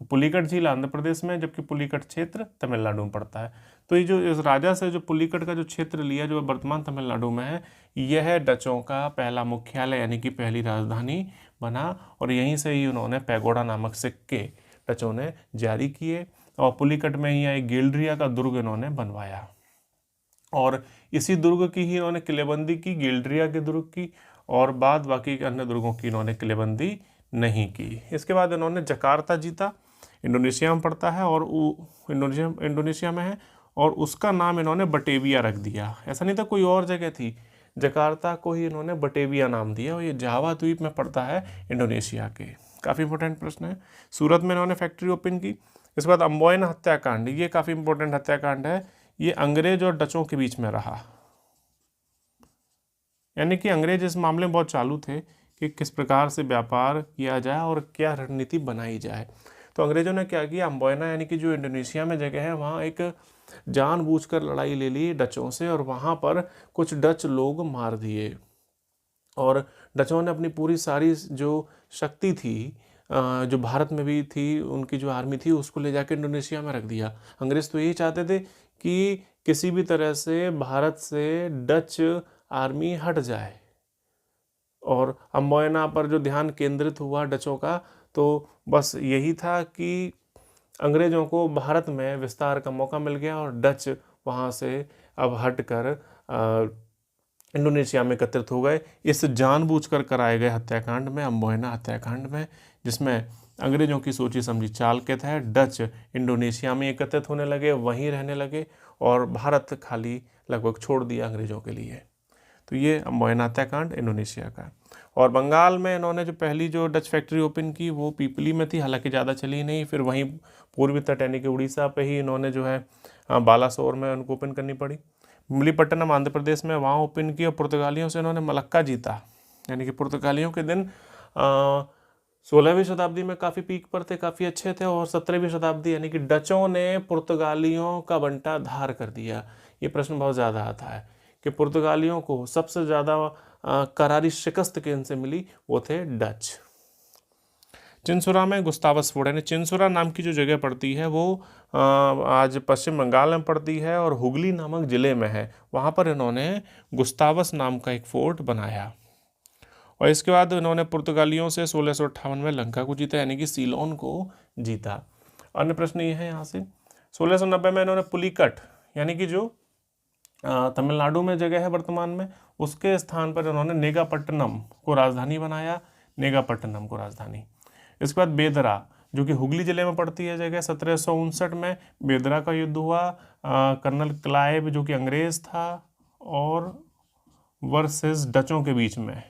तो पुलिकट झील आंध्र प्रदेश में, जबकि पुलिकट क्षेत्र तमिलनाडु में पड़ता है। तो ये जो इस राजा से जो पुलिकट का जो क्षेत्र लिया जो वर्तमान तमिलनाडु में है, यह डचों का पहला मुख्यालय यानी कि पहली राजधानी बना, और यहीं से ही उन्होंने पैगोडा नामक सिक्के डचों ने जारी किए, और पुलिकट में ही एक गिल्ड्रिया का दुर्ग इन्होंने बनवाया, और इसी दुर्ग की ही इन्होंने किलेबंदी की, गिल्ड्रिया के दुर्ग की, और बाद बाकी के अन्य दुर्गों की इन्होंने किलेबंदी नहीं की। इसके बाद इन्होंने जकार्ता जीता, इंडोनेशिया में पड़ता है, और इंडोनेशिया में है, और उसका नाम इन्होंने बटेविया रख दिया। ऐसा नहीं था कोई और जगह थी, जकार्ता को ही इन्होंने बटेविया नाम दिया, और ये जावा द्वीप में पड़ता है इंडोनेशिया के। काफ़ी इंपॉर्टेंट प्रश्न है। सूरत में इन्होंने फैक्ट्री ओपन की। इसके बाद अम्बोयना हत्याकांड, ये काफ़ी इंपॉर्टेंट हत्याकांड है। ये अंग्रेज और डचों के बीच में रहा, यानी कि अंग्रेज इस मामले में बहुत चालू थे कि किस प्रकार से व्यापार किया जाए और क्या रणनीति बनाई जाए। तो अंग्रेजों ने क्या किया, अम्बोयना यानी कि जो इंडोनेशिया में जगह है वहाँ एक जानबूझकर लड़ाई ले ली डचों से, और वहाँ पर कुछ डच लोग मार दिए, और डचों ने अपनी पूरी सारी जो शक्ति थी जो भारत में भी थी, उनकी जो आर्मी थी उसको ले जाकर इंडोनेशिया में रख दिया। अंग्रेज तो यही चाहते थे कि किसी भी तरह से भारत से डच आर्मी हट जाए, और अम्बोयना पर जो ध्यान केंद्रित हुआ डचों का, तो बस यही था कि अंग्रेजों को भारत में विस्तार का मौका मिल गया, और डच वहाँ से अब हटकर इंडोनेशिया में एकत्रित हो गए। इस जानबूझकर कराए गए हत्याकांड में, अम्बोयना हत्याकांड में, जिसमें अंग्रेजों की सोची समझी चाल के तहत डच इंडोनेशिया में एकत्रित होने लगे, वहीं रहने लगे, और भारत खाली लगभग छोड़ दिया अंग्रेजों के लिए। तो ये अम्बोयना हत्याकांड इंडोनेशिया का। और बंगाल में इन्होंने जो पहली जो डच फैक्ट्री ओपन की वो पीपली में थी, हालांकि ज़्यादा चली नहीं। फिर वहीं पूर्वी तट यानी कि उड़ीसा पे ही इन्होंने जो है बालासोर में उनको ओपन करनी पड़ी। मछलीपट्टनम आंध्र प्रदेश में, वहाँ ओपन की, और पुर्तगालियों से इन्होंने मलक्का जीता, यानी कि पुर्तगालियों के दिन 16वीं शताब्दी में काफ़ी पीक पर थे, काफ़ी अच्छे थे, और 17वीं शताब्दी यानी कि डचों ने पुर्तगालियों का बंटा धार कर दिया। ये प्रश्न बहुत ज़्यादा आता है कि पुर्तगालियों को सबसे ज़्यादा करारी शिकस्त किनसे मिली, वो थे डच। चिंसुरा में गुस्तावस फोर्ट, यानी चिंसुरा नाम की जो जगह पड़ती है वो आज पश्चिम बंगाल में पड़ती है और हुगली नामक ज़िले में है। वहाँ पर इन्होंने गुस्तावस नाम का एक फोर्ट बनाया, और इसके बाद इन्होंने पुर्तगालियों से 1658 में लंका को जीता, यानी कि सीलोन को जीता। अन्य प्रश्न ये है यहाँ से, 1690 में इन्होंने पुलिकट यानी कि जो तमिलनाडु में जगह है वर्तमान में, उसके स्थान पर इन्होंने नेगापट्टनम को राजधानी बनाया, नेगापट्टनम को राजधानी। इसके बाद बेदरा जो कि हुगली जिले में पड़ती है जगह, 1759 में बेदरा का युद्ध हुआ। कर्नल क्लाइव जो कि अंग्रेज था, और वर्सेस डचों के बीच में,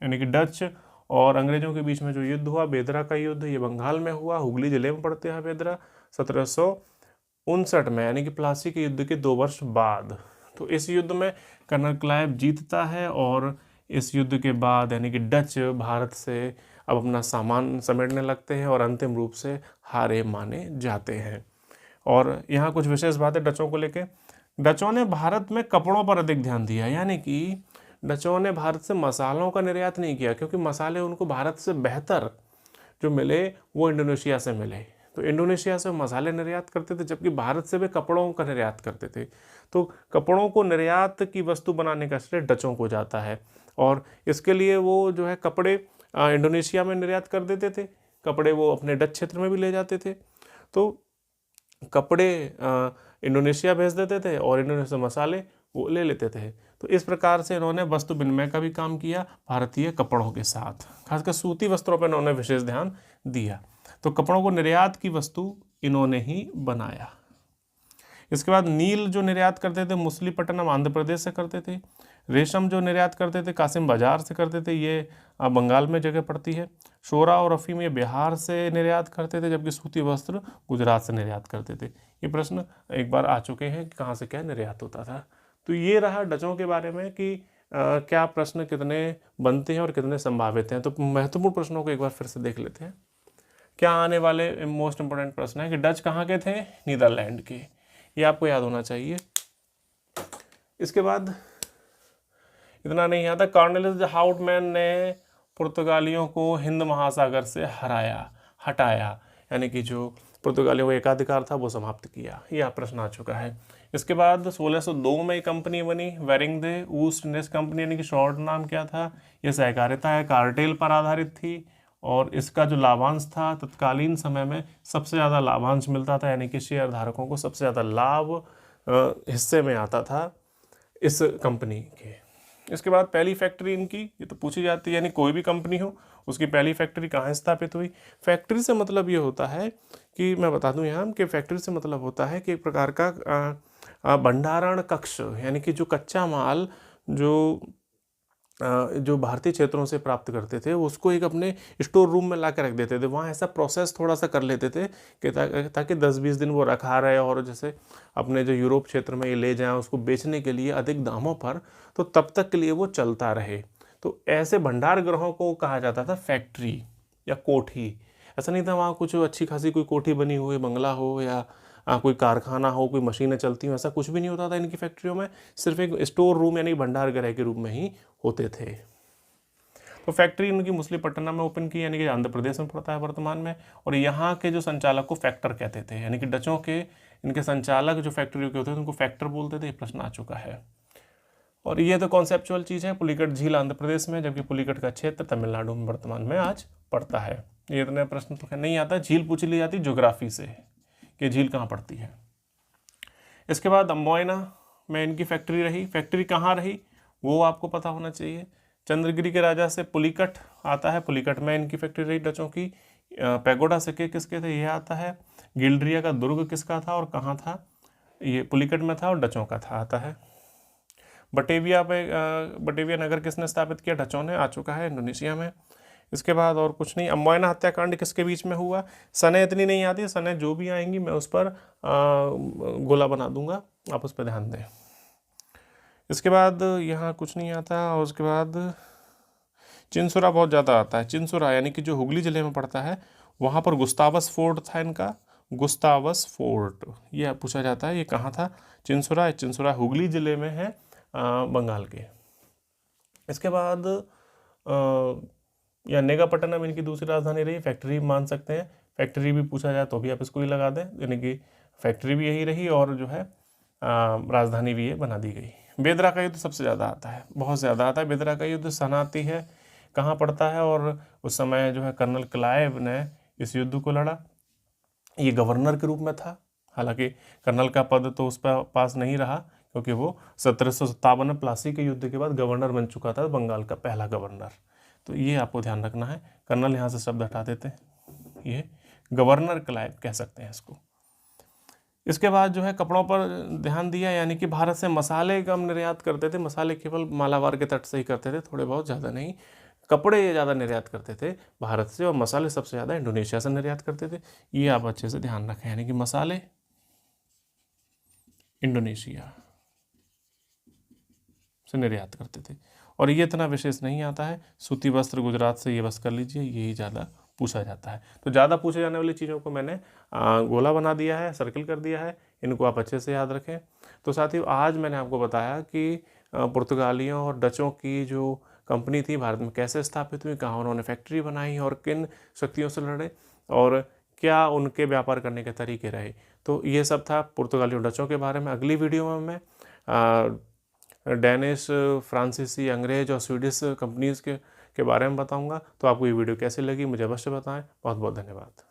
यानी कि डच और अंग्रेजों के बीच में जो युद्ध हुआ, बेदरा का युद्ध, ये बंगाल में हुआ, हुगली जिले में पड़ते हैं बेदरा, 1759 में, यानी कि प्लासी के युद्ध के 2 वर्ष बाद। तो इस युद्ध में कर्नल क्लाइव जीतता है और इस युद्ध के बाद यानी कि डच भारत से अब अपना सामान समेटने लगते हैं और अंतिम रूप से हारे माने जाते हैं। और यहाँ कुछ विशेष बातें डचों को लेके, डचों ने भारत में कपड़ों पर अधिक ध्यान दिया, यानी कि डचों ने भारत से मसालों का निर्यात नहीं किया, क्योंकि मसाले उनको भारत से बेहतर जो मिले वो इंडोनेशिया से मिले। तो इंडोनेशिया से मसाले निर्यात करते थे, जबकि भारत से वे कपड़ों का निर्यात करते थे। तो कपड़ों को निर्यात की वस्तु बनाने का श्रेय डचों को जाता है, और इसके लिए वो जो है कपड़े इंडोनेशिया में निर्यात कर देते थे, कपड़े वो अपने डच क्षेत्र में भी ले जाते थे। तो कपड़े इंडोनेशिया भेज देते थे और इंडोनेशिया मसाले वो ले लेते थे। तो इस प्रकार से इन्होंने वस्तु विनिमय का भी काम किया भारतीय कपड़ों के साथ, खासकर सूती वस्त्रों पर इन्होंने विशेष ध्यान दिया। तो कपड़ों को निर्यात की वस्तु इन्होंने ही बनाया। इसके बाद नील जो निर्यात करते थे मछलीपट्टनम आंध्र प्रदेश से करते थे, रेशम जो निर्यात करते थे कासिम बाजार से करते थे, ये बंगाल में जगह पड़ती है, शोरा और अफीम ये बिहार से निर्यात करते थे, जबकि सूती वस्त्र गुजरात से निर्यात करते थे। ये प्रश्न एक बार आ चुके हैं कि कहाँ से क्या निर्यात होता था। तो ये रहा डचों के बारे में कि क्या प्रश्न कितने बनते हैं और कितने संभावित हैं। तो महत्वपूर्ण प्रश्नों को एक बार फिर से देख लेते हैं। क्या आने वाले मोस्ट इंपोर्टेंट प्रश्न है कि डच कहाँ के थे? नीदरलैंड के, ये आपको याद होना चाहिए। इसके बाद इतना नहीं आता, कॉर्नेलियस हाउटमैन ने पुर्तगालियों को हिंद महासागर से हटाया, यानी कि जो पुर्तगालियों का एकाधिकार था वो समाप्त किया। यह प्रश्न आ चुका है। इसके बाद 1602 में कंपनी बनी वेरिंग दे ईस्ट इंडिया कंपनी, यानी कि शॉर्ट नाम क्या था? यह सहकारिता है, कार्टेल पर आधारित थी, और इसका जो लाभांश था तत्कालीन समय में सबसे ज़्यादा लाभांश मिलता था, यानी कि शेयर धारकों को सबसे ज़्यादा लाभ हिस्से में आता था इस कंपनी के। इसके बाद पहली फैक्ट्री इनकी, ये तो पूछी जाती है, यानी कोई भी कंपनी हो उसकी पहली फैक्ट्री कहाँ स्थापित हुई। फैक्ट्री से मतलब ये होता है कि मैं बता दूं यहाँ कि फैक्ट्री से मतलब होता है कि एक प्रकार का भंडारण कक्ष, यानी कि जो कच्चा माल जो भारतीय क्षेत्रों से प्राप्त करते थे उसको एक अपने स्टोर रूम में ला के रख देते थे। वहाँ ऐसा प्रोसेस थोड़ा सा कर लेते थे कि ताकि 10-20 दिन वो रखा रहे, और जैसे अपने जो यूरोप क्षेत्र में ये ले जाएं उसको बेचने के लिए अधिक दामों पर, तो तब तक के लिए वो चलता रहे। तो ऐसे भंडार गृहों को कहा जाता था फैक्ट्री या कोठी। ऐसा नहीं था वहाँ कुछ अच्छी खासी कोई कोठी बनी हुई, बंगला हो या कोई कारखाना हो, कोई मशीनें चलती हो, ऐसा कुछ भी नहीं होता था इनकी फैक्ट्रियों में। सिर्फ एक स्टोर रूम यानी भंडार गृह के रूप में ही होते थे। तो फैक्ट्री इनकी मछलीपट्टनम में ओपन की, यानी कि आंध्र प्रदेश में पड़ता है वर्तमान में, और यहाँ के जो संचालक को फैक्टर कहते थे, यानी कि डचों के इनके संचालक जो फैक्ट्री के होते थे उनको फैक्टर बोलते थे। ये प्रश्न आ चुका है। और ये तो कॉन्सेप्चुअल चीज़ है। पुलिकट झील आंध्र प्रदेश में, जबकि पुलिकट का क्षेत्र तमिलनाडु में वर्तमान में आज पड़ता है। ये इतने प्रश्न तो नहीं आता, झील पूछ ली जाती ज्योग्राफी से कि झील कहाँ पड़ती है। इसके बाद अम्बोयना में इनकी फैक्ट्री रही। फैक्ट्री कहाँ रही वो आपको पता होना चाहिए। चंद्रगिरी के राजा से पुलिकट आता है, पुलिकट में इनकी फैक्ट्री रही डचों की। पैगोडा सिक्के किसके थे ये आता है। गिल्ड्रिया का दुर्ग किसका था और कहाँ था? ये पुलिकट में था और डचों का था, आता है। बटेविया नगर किसने स्थापित किया? डचों ने, आ चुका है, इंडोनेशिया में। इसके बाद और कुछ नहीं। अम्बोयना हत्याकांड किसके बीच में हुआ? सने इतनी नहीं आती, सने जो भी आएंगी मैं उस पर गोला बना दूंगा, आप उस पर ध्यान दें। इसके बाद यहाँ कुछ नहीं आता, और उसके बाद चिंसुरा बहुत ज़्यादा आता है। चिंसुरा यानी कि जो हुगली जिले में पड़ता है, वहाँ पर गुस्तावस फोर्ट था इनका, गुस्तावस फोर्ट ये पूछा जाता है। ये कहाँ था? चिंसुरा हुगली जिले में है, बंगाल के। इसके बाद या नेगापट्टनम इनकी दूसरी राजधानी रही। फैक्ट्री मान सकते हैं, फैक्ट्री भी पूछा जाए तो भी आप इसको ही लगा दें, यानी कि फैक्ट्री भी यही रही और जो है राजधानी भी ये बना दी गई। बेदरा का युद्ध सबसे ज़्यादा आता है, बहुत ज़्यादा आता है। बेदरा का युद्ध सन आती है, कहाँ पड़ता है, और उस समय जो है कर्नल क्लाइव ने इस युद्ध को लड़ा। ये गवर्नर के रूप में था, हालांकि कर्नल का पद तो उस पर पास नहीं रहा, क्योंकि वो 1757 में प्लासी के युद्ध के बाद गवर्नर बन चुका था, बंगाल का पहला गवर्नर। तो ये आपको ध्यान रखना है, कर्नल यहाँ से शब्द हटा देते हैं, ये गवर्नर क्लाइव कह सकते हैं इसको। इसके बाद जो है कपड़ों पर ध्यान दिया, यानी कि भारत से मसाले कम निर्यात करते थे, मसाले केवल मालाबार के तट से ही करते थे, थोड़े बहुत, ज़्यादा नहीं। कपड़े ये ज़्यादा निर्यात करते थे भारत से, और मसाले सबसे ज़्यादा इंडोनेशिया से निर्यात करते थे। ये आप अच्छे से ध्यान रखें, यानी कि मसाले इंडोनेशिया से निर्यात करते थे। और ये इतना विशेष नहीं आता है। सूती वस्त्र गुजरात से, ये बस कर लीजिए, यही ज़्यादा पूछा जाता है। तो ज़्यादा पूछे जाने वाली चीज़ों को मैंने गोला बना दिया है, सर्किल कर दिया है, इनको आप अच्छे से याद रखें। तो साथियों, आज मैंने आपको बताया कि पुर्तगालियों और डचों की जो कंपनी थी भारत में कैसे स्थापित हुई, कहाँ उन्होंने फैक्ट्री बनाई और किन शक्तियों से लड़े, और क्या उनके व्यापार करने के तरीके रहे। तो ये सब था पुर्तगालियों डचों के बारे में। अगली वीडियो में मैं डेनिश, फ्रांसीसी, अंग्रेज और स्वीडिश कंपनीज़ के बारे में बताऊंगा। तो आपको ये वीडियो कैसी लगी मुझे अवश्य बताएं। बहुत बहुत धन्यवाद।